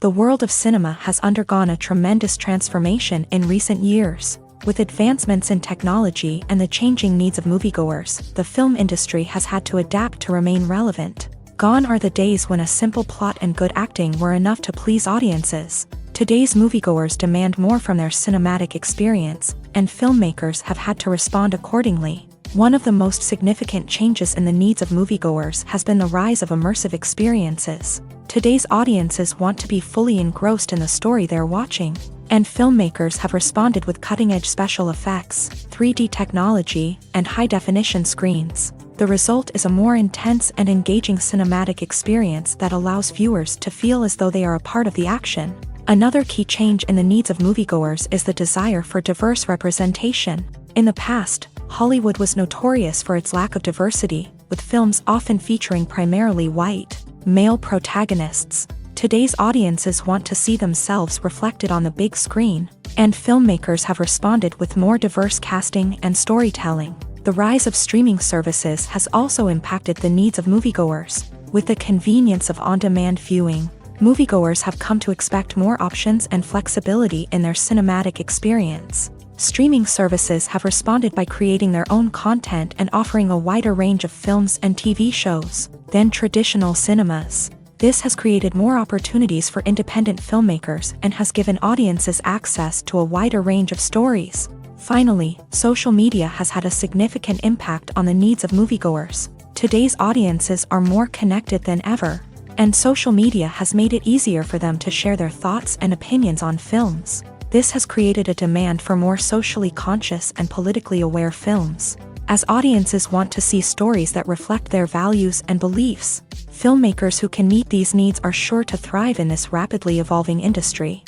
The world of cinema has undergone a tremendous transformation in recent years. With advancements in technology and the changing needs of moviegoers, the film industry has had to adapt to remain relevant. Gone are the days when a simple plot and good acting were enough to please audiences. Today's moviegoers demand more from their cinematic experience, and filmmakers have had to respond accordingly. One of the most significant changes in the needs of moviegoers has been the rise of immersive experiences. Today's audiences want to be fully engrossed in the story they're watching, and filmmakers have responded with cutting-edge special effects, 3D technology, and high-definition screens. The result is a more intense and engaging cinematic experience that allows viewers to feel as though they are a part of the action. Another key change in the needs of moviegoers is the desire for diverse representation. In the past, Hollywood was notorious for its lack of diversity, with films often featuring primarily white, male protagonists. Today's audiences want to see themselves reflected on the big screen, and filmmakers have responded with more diverse casting and storytelling. The rise of streaming services has also impacted the needs of moviegoers. With the convenience of on-demand viewing, moviegoers have come to expect more options and flexibility in their cinematic experience. Streaming services have responded by creating their own content and offering a wider range of films and TV shows than traditional cinemas. This has created more opportunities for independent filmmakers and has given audiences access to a wider range of stories. Finally, social media has had a significant impact on the needs of moviegoers. Today's audiences are more connected than ever, and social media has made it easier for them to share their thoughts and opinions on films. This has created a demand for more socially conscious and politically aware films. As audiences want to see stories that reflect their values and beliefs, filmmakers who can meet these needs are sure to thrive in this rapidly evolving industry.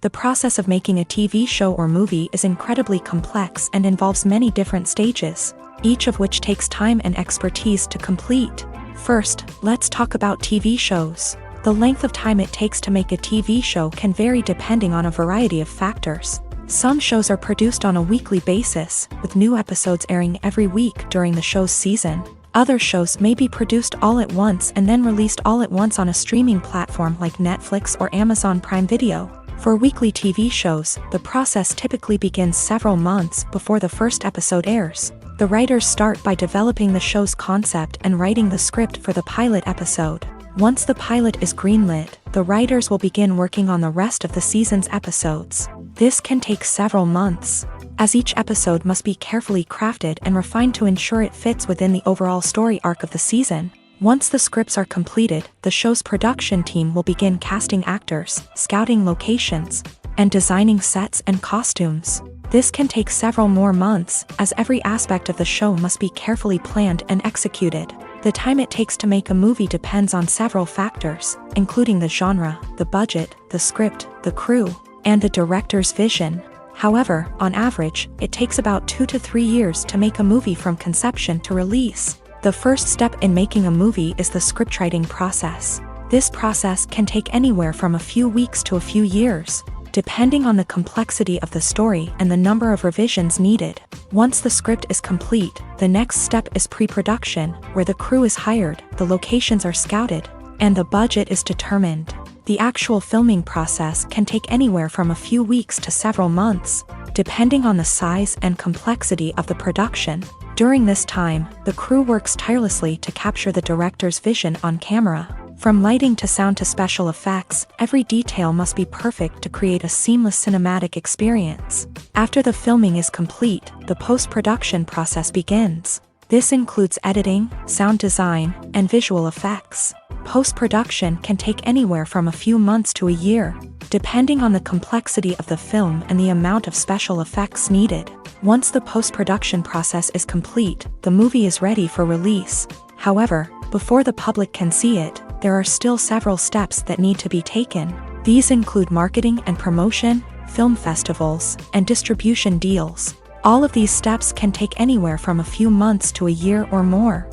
The process of making a TV show or movie is incredibly complex and involves many different stages, each of which takes time and expertise to complete. First, let's talk about TV shows. The length of time it takes to make a TV show can vary depending on a variety of factors. Some shows are produced on a weekly basis, with new episodes airing every week during the show's season. Other shows may be produced all at once and then released all at once on a streaming platform like Netflix or Amazon Prime Video. For weekly TV shows, the process typically begins several months before the first episode airs. The writers start by developing the show's concept and writing the script for the pilot episode. Once the pilot is greenlit, the writers will begin working on the rest of the season's episodes. This can take several months, as each episode must be carefully crafted and refined to ensure it fits within the overall story arc of the season. Once the scripts are completed, the show's production team will begin casting actors, scouting locations, and designing sets and costumes. This can take several more months, as every aspect of the show must be carefully planned and executed. The time it takes to make a movie depends on several factors, including the genre, the budget, the script, the crew, and the director's vision. However, on average, it takes about 2 to 3 years to make a movie from conception to release. The first step in making a movie is the scriptwriting process. This process can take anywhere from a few weeks to a few years, depending on the complexity of the story and the number of revisions needed. Once the script is complete, the next step is pre-production, where the crew is hired, the locations are scouted, and the budget is determined. The actual filming process can take anywhere from a few weeks to several months, depending on the size and complexity of the production. During this time, the crew works tirelessly to capture the director's vision on camera. From lighting to sound to special effects, every detail must be perfect to create a seamless cinematic experience. After the filming is complete, the post-production process begins. This includes editing, sound design, and visual effects. Post-production can take anywhere from a few months to a year, depending on the complexity of the film and the amount of special effects needed. Once the post-production process is complete, the movie is ready for release. However, before the public can see it, there are still several steps that need to be taken. These include marketing and promotion, film festivals, and distribution deals. All of these steps can take anywhere from a few months to a year or more.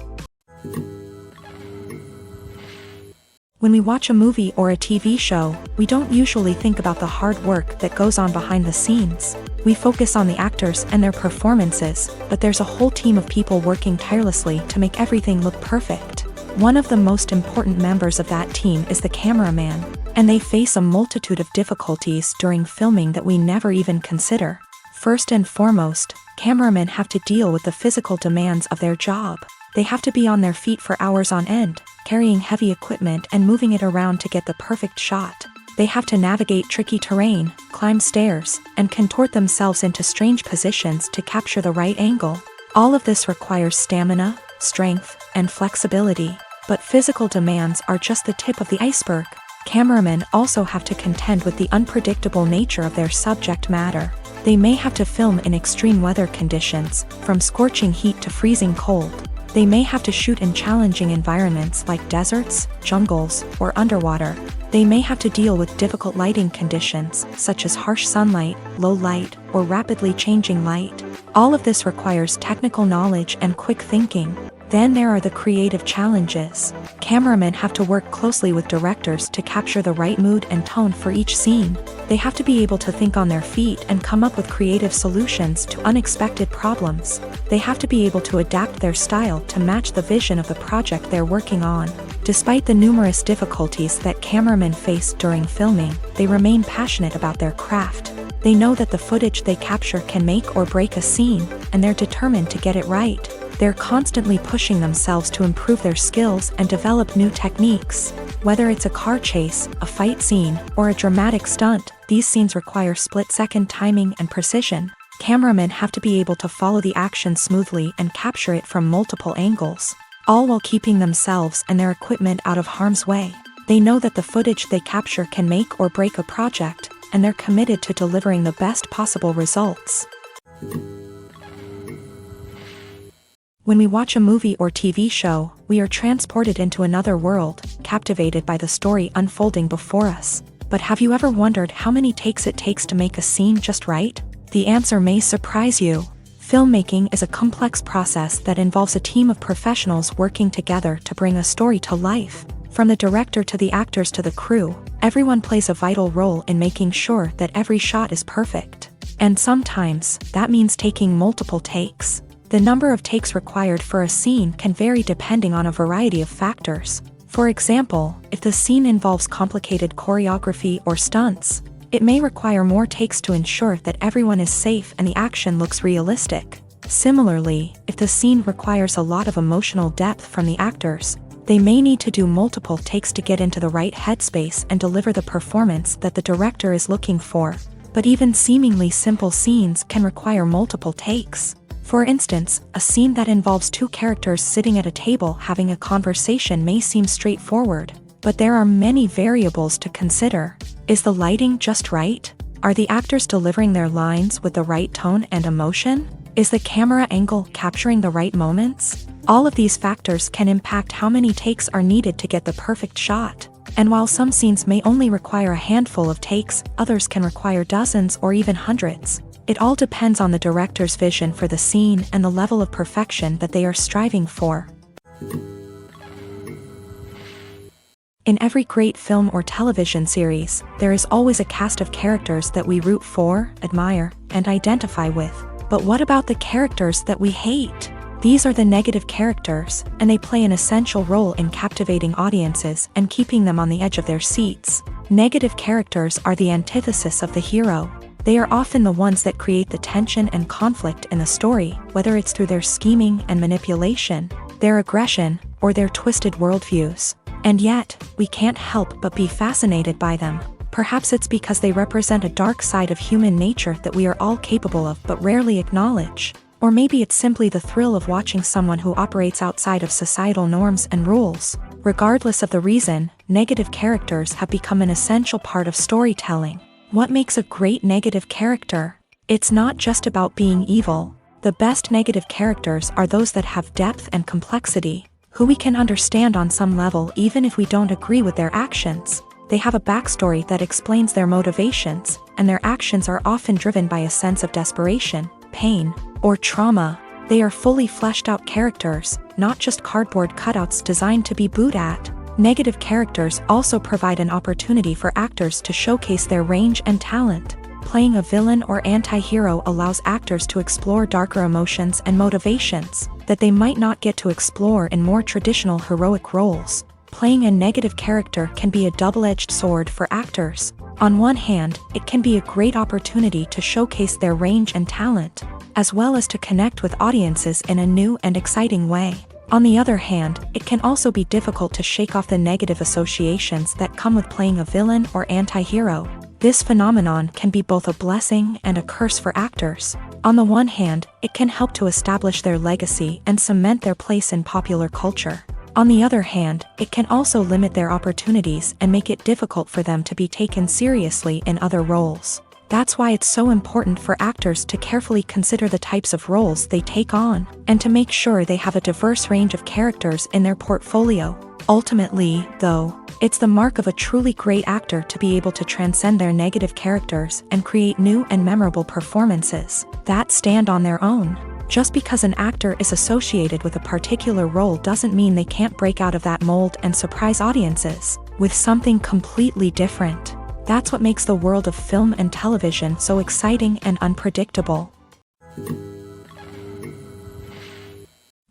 When we watch a movie or a TV show, we don't usually think about the hard work that goes on behind the scenes. We focus on the actors and their performances, but there's a whole team of people working tirelessly to make everything look perfect. One of the most important members of that team is the cameraman, and they face a multitude of difficulties during filming that we never even consider. First and foremost, cameramen have to deal with the physical demands of their job. They have to be on their feet for hours on end, carrying heavy equipment and moving it around to get the perfect shot. They have to navigate tricky terrain, climb stairs, and contort themselves into strange positions to capture the right angle. All of this requires stamina, strength, and flexibility. But physical demands are just the tip of the iceberg. Cameramen also have to contend with the unpredictable nature of their subject matter. They may have to film in extreme weather conditions, from scorching heat to freezing cold. They may have to shoot in challenging environments like deserts, jungles, or underwater. They may have to deal with difficult lighting conditions, such as harsh sunlight, low light, or rapidly changing light. All of this requires technical knowledge and quick thinking. Then there are the creative challenges. Cameramen have to work closely with directors to capture the right mood and tone for each scene. They have to be able to think on their feet and come up with creative solutions to unexpected problems. They have to be able to adapt their style to match the vision of the project they're working on. Despite the numerous difficulties that cameramen face during filming, they remain passionate about their craft. They know that the footage they capture can make or break a scene, and they're determined to get it right. They're constantly pushing themselves to improve their skills and develop new techniques. Whether it's a car chase, a fight scene, or a dramatic stunt, these scenes require split-second timing and precision. Cameramen have to be able to follow the action smoothly and capture it from multiple angles, all while keeping themselves and their equipment out of harm's way. They know that the footage they capture can make or break a project, and they're committed to delivering the best possible results. When we watch a movie or TV show, we are transported into another world, captivated by the story unfolding before us. But have you ever wondered how many takes it takes to make a scene just right? The answer may surprise you. Filmmaking is a complex process that involves a team of professionals working together to bring a story to life. From the director to the actors to the crew, everyone plays a vital role in making sure that every shot is perfect. And sometimes, that means taking multiple takes. The number of takes required for a scene can vary depending on a variety of factors. For example, if the scene involves complicated choreography or stunts, it may require more takes to ensure that everyone is safe and the action looks realistic. Similarly, if the scene requires a lot of emotional depth from the actors, they may need to do multiple takes to get into the right headspace and deliver the performance that the director is looking for. But even seemingly simple scenes can require multiple takes. For instance, a scene that involves two characters sitting at a table having a conversation may seem straightforward, but there are many variables to consider. Is the lighting just right? Are the actors delivering their lines with the right tone and emotion? Is the camera angle capturing the right moments? All of these factors can impact how many takes are needed to get the perfect shot. And while some scenes may only require a handful of takes, others can require dozens or even hundreds. It all depends on the director's vision for the scene and the level of perfection that they are striving for. In every great film or television series, there is always a cast of characters that we root for, admire, and identify with. But what about the characters that we hate? These are the negative characters, and they play an essential role in captivating audiences and keeping them on the edge of their seats. Negative characters are the antithesis of the hero. They are often the ones that create the tension and conflict in the story, whether it's through their scheming and manipulation, their aggression, or their twisted worldviews. And yet, we can't help but be fascinated by them. Perhaps it's because they represent a dark side of human nature that we are all capable of but rarely acknowledge. Or maybe it's simply the thrill of watching someone who operates outside of societal norms and rules. Regardless of the reason, negative characters have become an essential part of storytelling. What makes a great negative character? It's not just about being evil. The best negative characters are those that have depth and complexity, who we can understand on some level even if we don't agree with their actions. They have a backstory that explains their motivations, and their actions are often driven by a sense of desperation, pain, or trauma. They are fully fleshed out characters, not just cardboard cutouts designed to be booed at. Negative characters also provide an opportunity for actors to showcase their range and talent. Playing a villain or anti-hero allows actors to explore darker emotions and motivations that they might not get to explore in more traditional heroic roles. Playing a negative character can be a double-edged sword for actors. On one hand, it can be a great opportunity to showcase their range and talent, as well as to connect with audiences in a new and exciting way. On the other hand, it can also be difficult to shake off the negative associations that come with playing a villain or anti-hero. This phenomenon can be both a blessing and a curse for actors. On the one hand, it can help to establish their legacy and cement their place in popular culture. On the other hand, it can also limit their opportunities and make it difficult for them to be taken seriously in other roles. That's why it's so important for actors to carefully consider the types of roles they take on, and to make sure they have a diverse range of characters in their portfolio. Ultimately, though, it's the mark of a truly great actor to be able to transcend their negative characters and create new and memorable performances that stand on their own. Just because an actor is associated with a particular role doesn't mean they can't break out of that mold and surprise audiences with something completely different. That's what makes the world of film and television so exciting and unpredictable.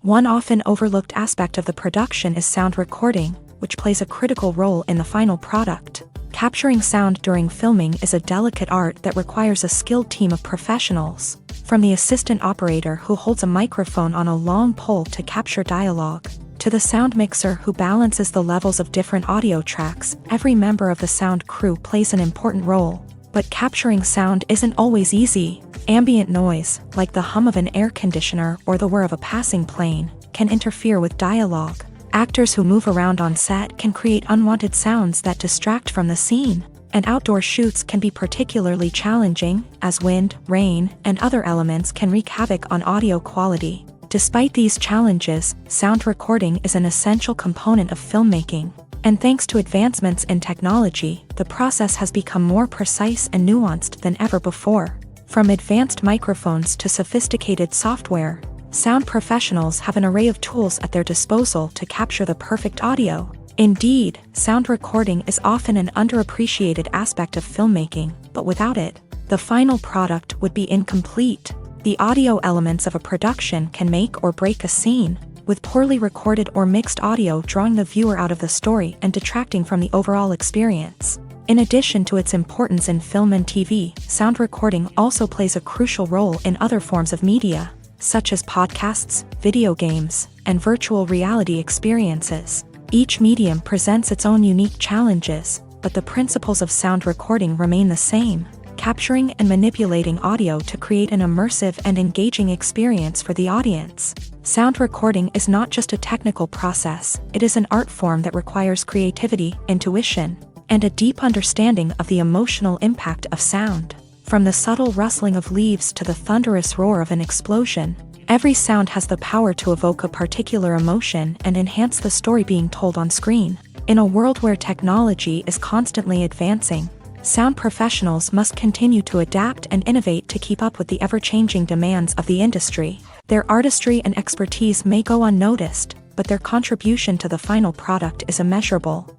One often overlooked aspect of the production is sound recording, which plays a critical role in the final product. Capturing sound during filming is a delicate art that requires a skilled team of professionals. From the assistant operator who holds a microphone on a long pole to capture dialogue, to the sound mixer who balances the levels of different audio tracks, every member of the sound crew plays an important role. But capturing sound isn't always easy. Ambient noise, like the hum of an air conditioner or the whir of a passing plane, can interfere with dialogue. Actors who move around on set can create unwanted sounds that distract from the scene. And outdoor shoots can be particularly challenging, as wind, rain, and other elements can wreak havoc on audio quality. Despite these challenges, sound recording is an essential component of filmmaking. And thanks to advancements in technology, the process has become more precise and nuanced than ever before. From advanced microphones to sophisticated software, sound professionals have an array of tools at their disposal to capture the perfect audio. Indeed, sound recording is often an underappreciated aspect of filmmaking, but without it, the final product would be incomplete. The audio elements of a production can make or break a scene, with poorly recorded or mixed audio drawing the viewer out of the story and detracting from the overall experience. In addition to its importance in film and TV, sound recording also plays a crucial role in other forms of media, such as podcasts, video games, and virtual reality experiences. Each medium presents its own unique challenges, but the principles of sound recording remain the same, capturing and manipulating audio to create an immersive and engaging experience for the audience. Sound recording is not just a technical process, it is an art form that requires creativity, intuition, and a deep understanding of the emotional impact of sound. From the subtle rustling of leaves to the thunderous roar of an explosion, every sound has the power to evoke a particular emotion and enhance the story being told on screen. In a world where technology is constantly advancing, sound professionals must continue to adapt and innovate to keep up with the ever-changing demands of the industry. Their artistry and expertise may go unnoticed, but their contribution to the final product is immeasurable.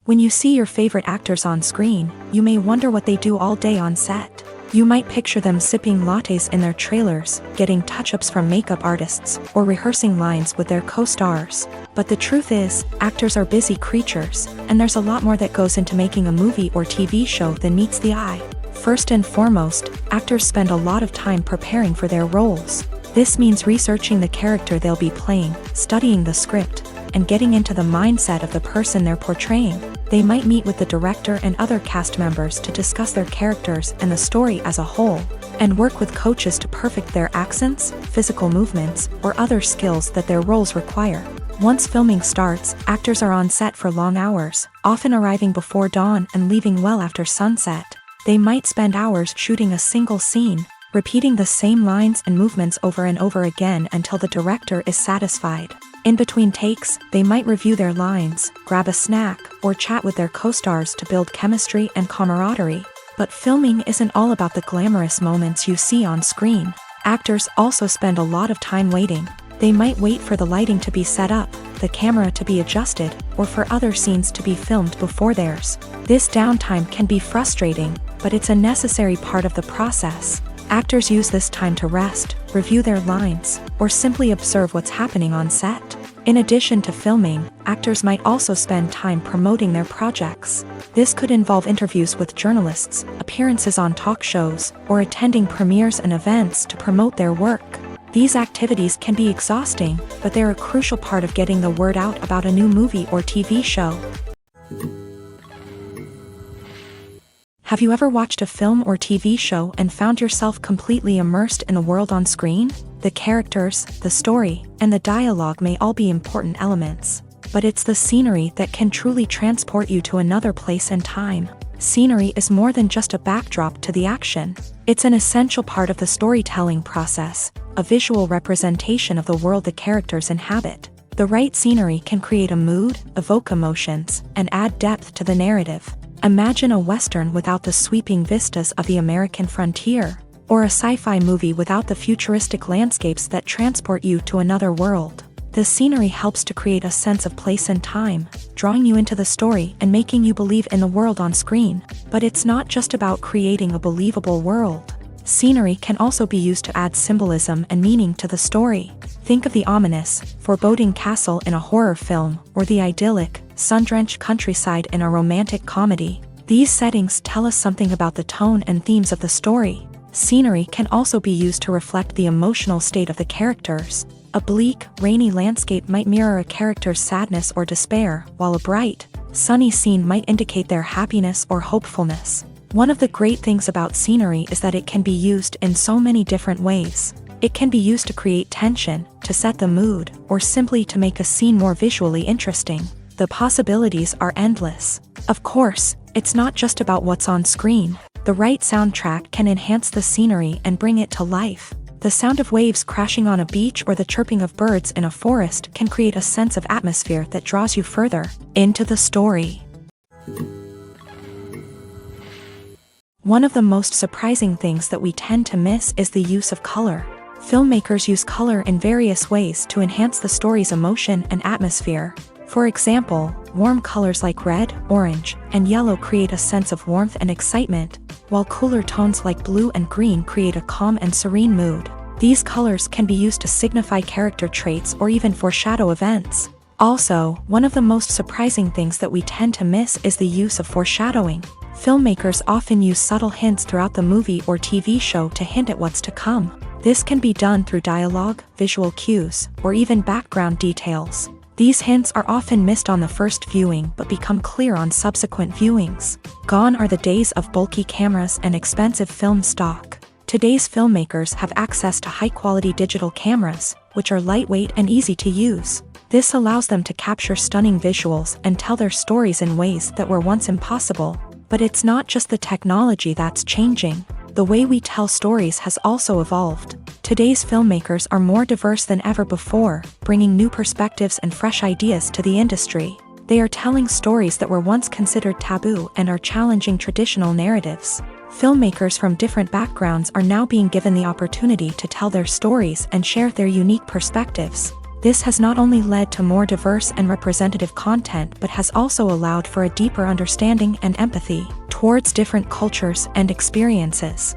When you see your favorite actors on screen, you may wonder what they do all day on set. You might picture them sipping lattes in their trailers, getting touch-ups from makeup artists, or rehearsing lines with their co-stars. But the truth is, actors are busy creatures, and there's a lot more that goes into making a movie or TV show than meets the eye. First and foremost, actors spend a lot of time preparing for their roles. This means researching the character they'll be playing, studying the script, and getting into the mindset of the person they're portraying. They might meet with the director and other cast members to discuss their characters and the story as a whole, and work with coaches to perfect their accents, physical movements, or other skills that their roles require. Once filming starts, actors are on set for long hours, often arriving before dawn and leaving well after sunset. They might spend hours shooting a single scene, repeating the same lines and movements over and over again until the director is satisfied. In between takes, they might review their lines, grab a snack, or chat with their co-stars to build chemistry and camaraderie. But filming isn't all about the glamorous moments you see on screen. Actors also spend a lot of time waiting. They might wait for the lighting to be set up, the camera to be adjusted, or for other scenes to be filmed before theirs. This downtime can be frustrating, but it's a necessary part of the process. Actors use this time to rest, review their lines, or simply observe what's happening on set. In addition to filming, actors might also spend time promoting their projects. This could involve interviews with journalists, appearances on talk shows, or attending premieres and events to promote their work. These activities can be exhausting, but they're a crucial part of getting the word out about a new movie or TV show. Have you ever watched a film or TV show and found yourself completely immersed in the world on screen? The characters, the story, and the dialogue may all be important elements, but it's the scenery that can truly transport you to another place and time. Scenery is more than just a backdrop to the action. It's an essential part of the storytelling process, a visual representation of the world the characters inhabit. The right scenery can create a mood, evoke emotions, and add depth to the narrative. Imagine a Western without the sweeping vistas of the American frontier, or a sci-fi movie without the futuristic landscapes that transport you to another world. The scenery helps to create a sense of place and time, drawing you into the story and making you believe in the world on screen. But it's not just about creating a believable world. Scenery can also be used to add symbolism and meaning to the story. Think of the ominous, foreboding castle in a horror film, or the idyllic, sun-drenched countryside in a romantic comedy. These settings tell us something about the tone and themes of the story. Scenery can also be used to reflect the emotional state of the characters. A bleak, rainy landscape might mirror a character's sadness or despair, while a bright, sunny scene might indicate their happiness or hopefulness. One of the great things about scenery is that it can be used in so many different ways. It can be used to create tension, to set the mood, or simply to make a scene more visually interesting. The possibilities are endless. Of course, it's not just about what's on screen. The right soundtrack can enhance the scenery and bring it to life. The sound of waves crashing on a beach or the chirping of birds in a forest can create a sense of atmosphere that draws you further into the story. One of the most surprising things that we tend to miss is the use of color. Filmmakers use color in various ways to enhance the story's emotion and atmosphere. For example, warm colors like red, orange, and yellow create a sense of warmth and excitement, while cooler tones like blue and green create a calm and serene mood. These colors can be used to signify character traits or even foreshadow events. Also, one of the most surprising things that we tend to miss is the use of foreshadowing. Filmmakers often use subtle hints throughout the movie or TV show to hint at what's to come. This can be done through dialogue, visual cues, or even background details. These hints are often missed on the first viewing but become clear on subsequent viewings. Gone are the days of bulky cameras and expensive film stock. Today's filmmakers have access to high-quality digital cameras, which are lightweight and easy to use. This allows them to capture stunning visuals and tell their stories in ways that were once impossible. But it's not just the technology that's changing. The way we tell stories has also evolved. Today's filmmakers are more diverse than ever before, bringing new perspectives and fresh ideas to the industry. They are telling stories that were once considered taboo and are challenging traditional narratives. Filmmakers from different backgrounds are now being given the opportunity to tell their stories and share their unique perspectives. This has not only led to more diverse and representative content but has also allowed for a deeper understanding and empathy towards different cultures and experiences.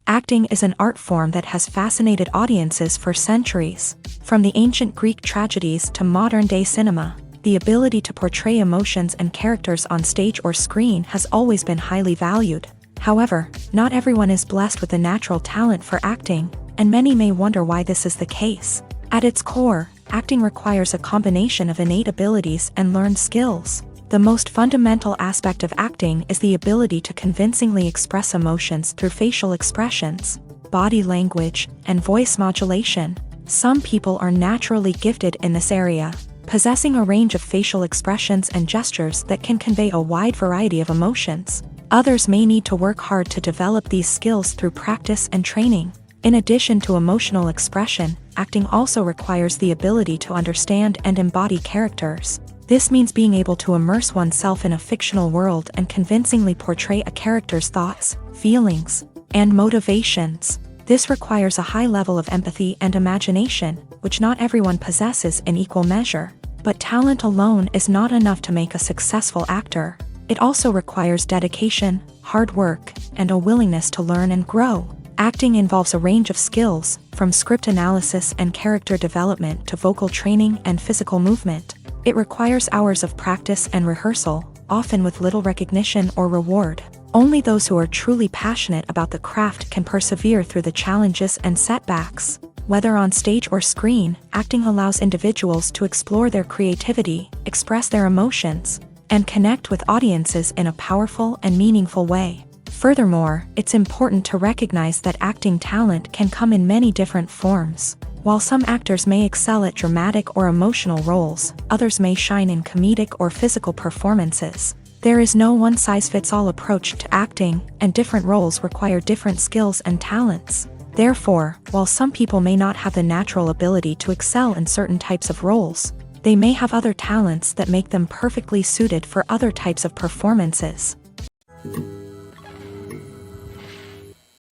Acting is an art form that has fascinated audiences for centuries. From the ancient Greek tragedies to modern-day cinema, the ability to portray emotions and characters on stage or screen has always been highly valued. However, not everyone is blessed with a natural talent for acting, and many may wonder why this is the case. At its core, acting requires a combination of innate abilities and learned skills. The most fundamental aspect of acting is the ability to convincingly express emotions through facial expressions, body language, and voice modulation. Some people are naturally gifted in this area, possessing a range of facial expressions and gestures that can convey a wide variety of emotions. Others may need to work hard to develop these skills through practice and training. In addition to emotional expression, acting also requires the ability to understand and embody characters. This means being able to immerse oneself in a fictional world and convincingly portray a character's thoughts, feelings, and motivations. This requires a high level of empathy and imagination, which not everyone possesses in equal measure. But talent alone is not enough to make a successful actor. It also requires dedication, hard work, and a willingness to learn and grow. Acting involves a range of skills, from script analysis and character development to vocal training and physical movement. It requires hours of practice and rehearsal, often with little recognition or reward. Only those who are truly passionate about the craft can persevere through the challenges and setbacks. Whether on stage or screen, acting allows individuals to explore their creativity, express their emotions, and connect with audiences in a powerful and meaningful way. Furthermore, it's important to recognize that acting talent can come in many different forms. While some actors may excel at dramatic or emotional roles, others may shine in comedic or physical performances. There is no one-size-fits-all approach to acting, and different roles require different skills and talents. Therefore, while some people may not have the natural ability to excel in certain types of roles, they may have other talents that make them perfectly suited for other types of performances.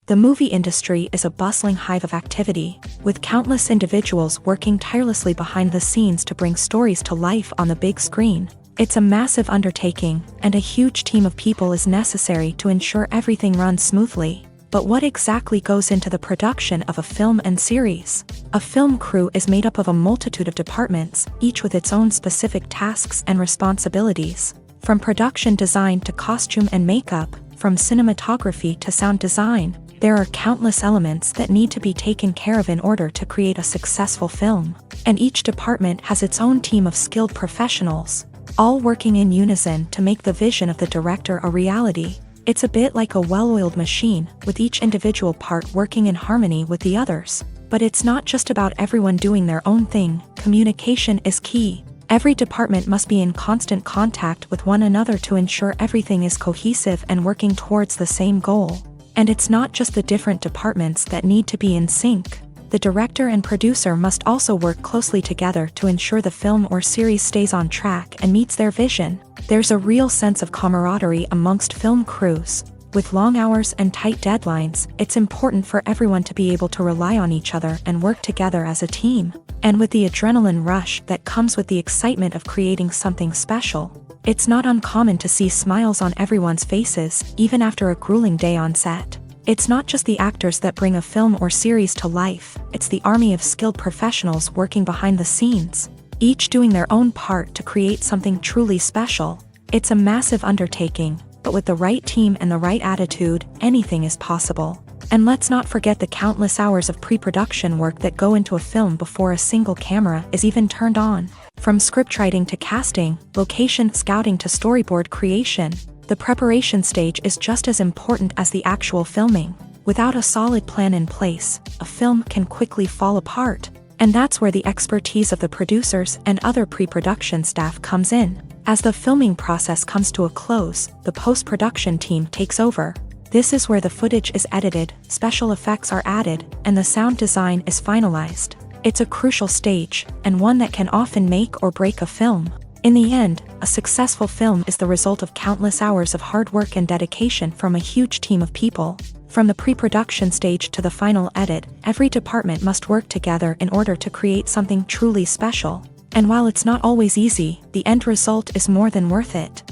The movie industry is a bustling hive of activity, with countless individuals working tirelessly behind the scenes to bring stories to life on the big screen. It's a massive undertaking, and a huge team of people is necessary to ensure everything runs smoothly. But what exactly goes into the production of a film and series? A film crew is made up of a multitude of departments, each with its own specific tasks and responsibilities. From production design to costume and makeup, from cinematography to sound design, there are countless elements that need to be taken care of in order to create a successful film. And each department has its own team of skilled professionals, all working in unison to make the vision of the director a reality. It's a bit like a well-oiled machine, with each individual part working in harmony with the others. But it's not just about everyone doing their own thing. Communication is key. Every department must be in constant contact with one another to ensure everything is cohesive and working towards the same goal. And it's not just the different departments that need to be in sync. The director and producer must also work closely together to ensure the film or series stays on track and meets their vision. There's a real sense of camaraderie amongst film crews. With long hours and tight deadlines, it's important for everyone to be able to rely on each other and work together as a team. And with the adrenaline rush that comes with the excitement of creating something special, it's not uncommon to see smiles on everyone's faces, even after a grueling day on set. It's not just the actors that bring a film or series to life, it's the army of skilled professionals working behind the scenes, each doing their own part to create something truly special. It's a massive undertaking, but with the right team and the right attitude, anything is possible. And let's not forget the countless hours of pre-production work that go into a film before a single camera is even turned on. From scriptwriting to casting, location scouting to storyboard creation, the preparation stage is just as important as the actual filming. Without a solid plan in place, a film can quickly fall apart. And that's where the expertise of the producers and other pre-production staff comes in. As the filming process comes to a close, the post-production team takes over. This is where the footage is edited, special effects are added, and the sound design is finalized. It's a crucial stage, and one that can often make or break a film. In the end, a successful film is the result of countless hours of hard work and dedication from a huge team of people. From the pre-production stage to the final edit, every department must work together in order to create something truly special. And while it's not always easy, the end result is more than worth it.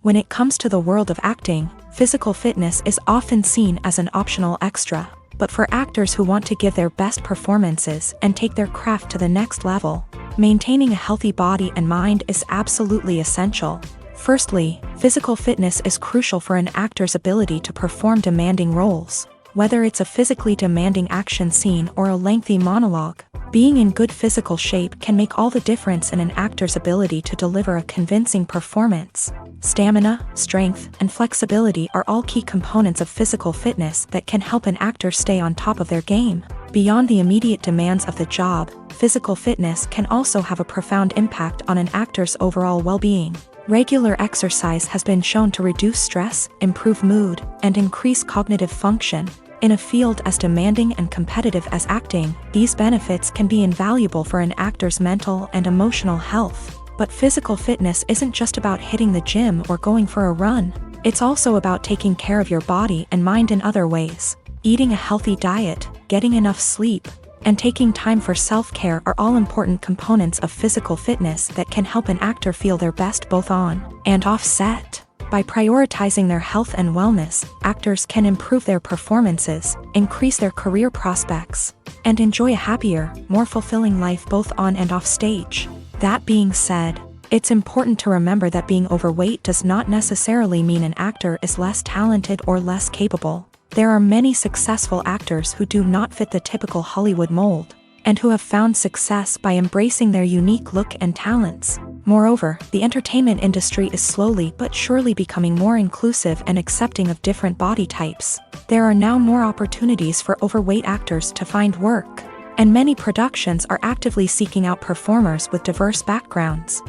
When it comes to the world of acting, physical fitness is often seen as an optional extra. But for actors who want to give their best performances and take their craft to the next level, maintaining a healthy body and mind is absolutely essential. Firstly, physical fitness is crucial for an actor's ability to perform demanding roles. Whether it's a physically demanding action scene or a lengthy monologue, being in good physical shape can make all the difference in an actor's ability to deliver a convincing performance. Stamina, strength, and flexibility are all key components of physical fitness that can help an actor stay on top of their game. Beyond the immediate demands of the job, physical fitness can also have a profound impact on an actor's overall well-being. Regular exercise has been shown to reduce stress, improve mood, and increase cognitive function. In a field as demanding and competitive as acting, these benefits can be invaluable for an actor's mental and emotional health. But physical fitness isn't just about hitting the gym or going for a run. It's also about taking care of your body and mind in other ways. Eating a healthy diet, getting enough sleep, and taking time for self-care are all important components of physical fitness that can help an actor feel their best both on and off set. By prioritizing their health and wellness, actors can improve their performances, increase their career prospects, and enjoy a happier, more fulfilling life both on and off stage. That being said, it's important to remember that being overweight does not necessarily mean an actor is less talented or less capable. There are many successful actors who do not fit the typical Hollywood mold, and who have found success by embracing their unique look and talents. Moreover, the entertainment industry is slowly but surely becoming more inclusive and accepting of different body types. There are now more opportunities for overweight actors to find work, and many productions are actively seeking out performers with diverse backgrounds.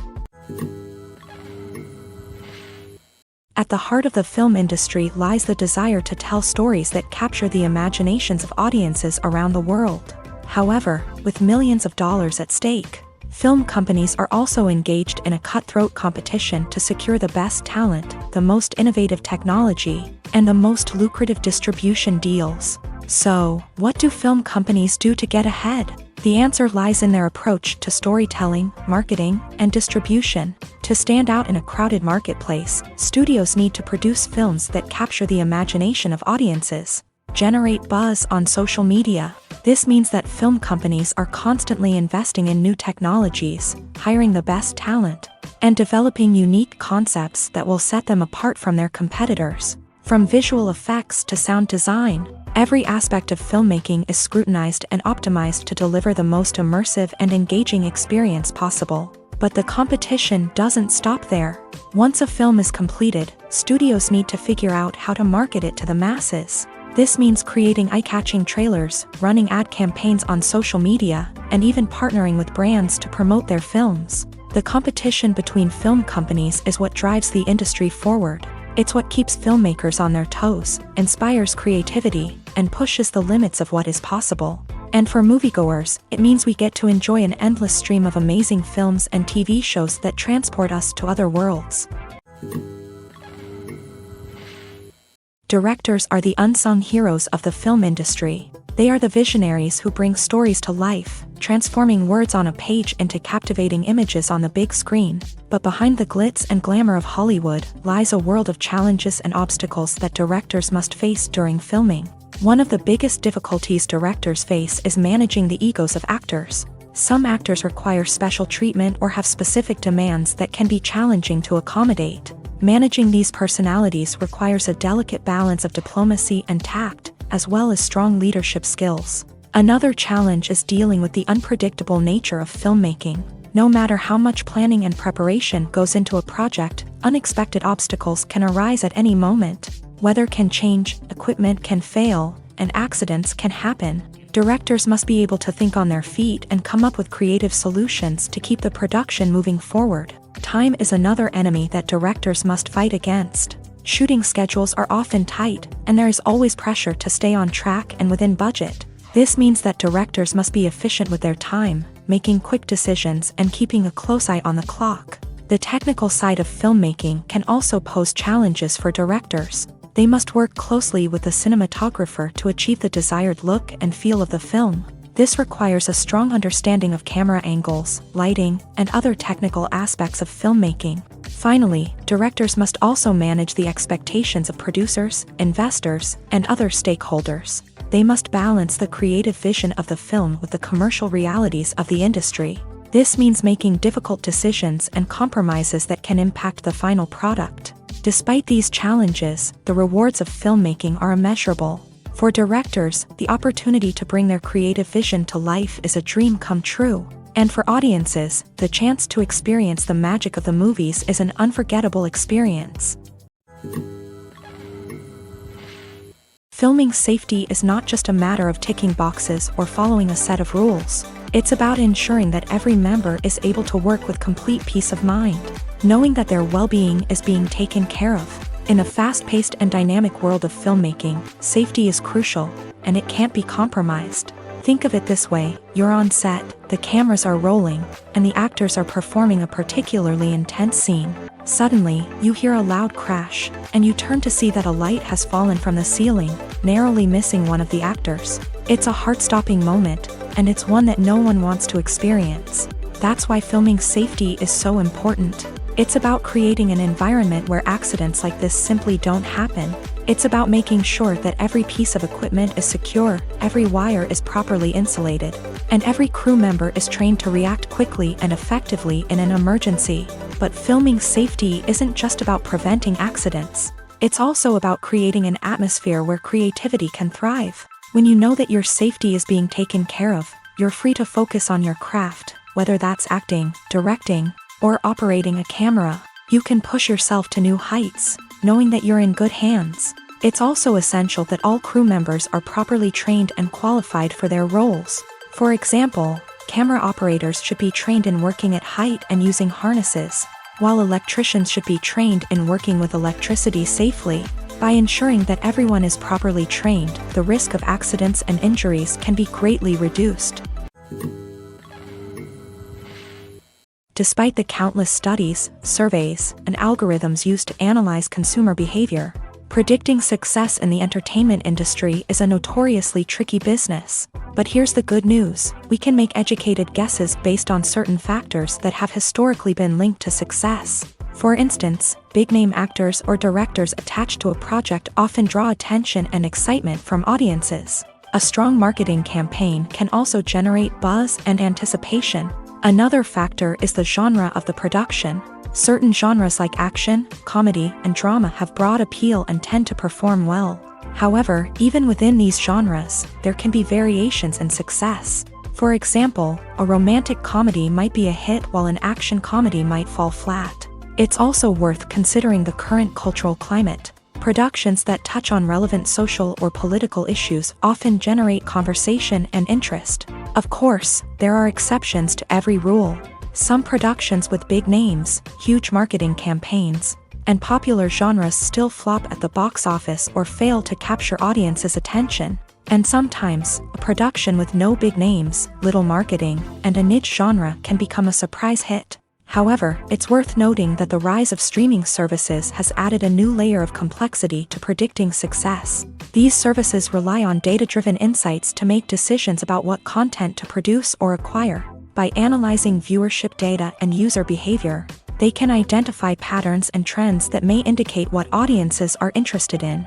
At the heart of the film industry lies the desire to tell stories that capture the imaginations of audiences around the world. However, with millions of dollars at stake, film companies are also engaged in a cutthroat competition to secure the best talent, the most innovative technology, and the most lucrative distribution deals. So, what do film companies do to get ahead? The answer lies in their approach to storytelling, marketing, and distribution. To stand out in a crowded marketplace, studios need to produce films that capture the imagination of audiences, generate buzz on social media. This means that film companies are constantly investing in new technologies, hiring the best talent, and developing unique concepts that will set them apart from their competitors. From visual effects to sound design, every aspect of filmmaking is scrutinized and optimized to deliver the most immersive and engaging experience possible. But the competition doesn't stop there. Once a film is completed, studios need to figure out how to market it to the masses. This means creating eye-catching trailers, running ad campaigns on social media, and even partnering with brands to promote their films. The competition between film companies is what drives the industry forward. It's what keeps filmmakers on their toes, inspires creativity, and pushes the limits of what is possible. And for moviegoers, it means we get to enjoy an endless stream of amazing films and TV shows that transport us to other worlds. Directors are the unsung heroes of the film industry. They are the visionaries who bring stories to life, transforming words on a page into captivating images on the big screen. But behind the glitz and glamour of Hollywood lies a world of challenges and obstacles that directors must face during filming. One of the biggest difficulties directors face is managing the egos of actors. Some actors require special treatment or have specific demands that can be challenging to accommodate. Managing these personalities requires a delicate balance of diplomacy and tact, as well as strong leadership skills. Another challenge is dealing with the unpredictable nature of filmmaking. No matter how much planning and preparation goes into a project, unexpected obstacles can arise at any moment. Weather can change, equipment can fail, and accidents can happen. Directors must be able to think on their feet and come up with creative solutions to keep the production moving forward. Time is another enemy that directors must fight against. Shooting schedules are often tight, and there is always pressure to stay on track and within budget. This means that directors must be efficient with their time, making quick decisions and keeping a close eye on the clock. The technical side of filmmaking can also pose challenges for directors. They must work closely with the cinematographer to achieve the desired look and feel of the film. This requires a strong understanding of camera angles, lighting, and other technical aspects of filmmaking. Finally, directors must also manage the expectations of producers, investors, and other stakeholders. They must balance the creative vision of the film with the commercial realities of the industry. This means making difficult decisions and compromises that can impact the final product. Despite these challenges, the rewards of filmmaking are immeasurable. For directors, the opportunity to bring their creative vision to life is a dream come true. And for audiences, the chance to experience the magic of the movies is an unforgettable experience. Filming safety is not just a matter of ticking boxes or following a set of rules. It's about ensuring that every member is able to work with complete peace of mind, knowing that their well-being is being taken care of. In a fast-paced and dynamic world of filmmaking, safety is crucial, and it can't be compromised. Think of it this way: you're on set, the cameras are rolling, and the actors are performing a particularly intense scene. Suddenly, you hear a loud crash, and you turn to see that a light has fallen from the ceiling, narrowly missing one of the actors. It's a heart-stopping moment, and it's one that no one wants to experience. That's why filming safety is so important. It's about creating an environment where accidents like this simply don't happen. It's about making sure that every piece of equipment is secure, every wire is properly insulated, and every crew member is trained to react quickly and effectively in an emergency. But filming safety isn't just about preventing accidents. It's also about creating an atmosphere where creativity can thrive. When you know that your safety is being taken care of, you're free to focus on your craft, whether that's acting, directing, or operating a camera. You can push yourself to new heights, knowing that you're in good hands. It's also essential that all crew members are properly trained and qualified for their roles. For example, camera operators should be trained in working at height and using harnesses, while electricians should be trained in working with electricity safely. By ensuring that everyone is properly trained, the risk of accidents and injuries can be greatly reduced. Despite the countless studies, surveys, and algorithms used to analyze consumer behavior, predicting success in the entertainment industry is a notoriously tricky business. But here's the good news: we can make educated guesses based on certain factors that have historically been linked to success. For instance, big-name actors or directors attached to a project often draw attention and excitement from audiences. A strong marketing campaign can also generate buzz and anticipation. Another factor is the genre of the production. Certain genres like action, comedy, and drama have broad appeal and tend to perform well. However, even within these genres, there can be variations in success. For example, a romantic comedy might be a hit while an action comedy might fall flat. It's also worth considering the current cultural climate. Productions that touch on relevant social or political issues often generate conversation and interest. Of course, there are exceptions to every rule. Some productions with big names, huge marketing campaigns, and popular genres still flop at the box office or fail to capture audiences' attention. And sometimes, a production with no big names, little marketing, and a niche genre can become a surprise hit. However, it's worth noting that the rise of streaming services has added a new layer of complexity to predicting success. These services rely on data-driven insights to make decisions about what content to produce or acquire. By analyzing viewership data and user behavior, they can identify patterns and trends that may indicate what audiences are interested in.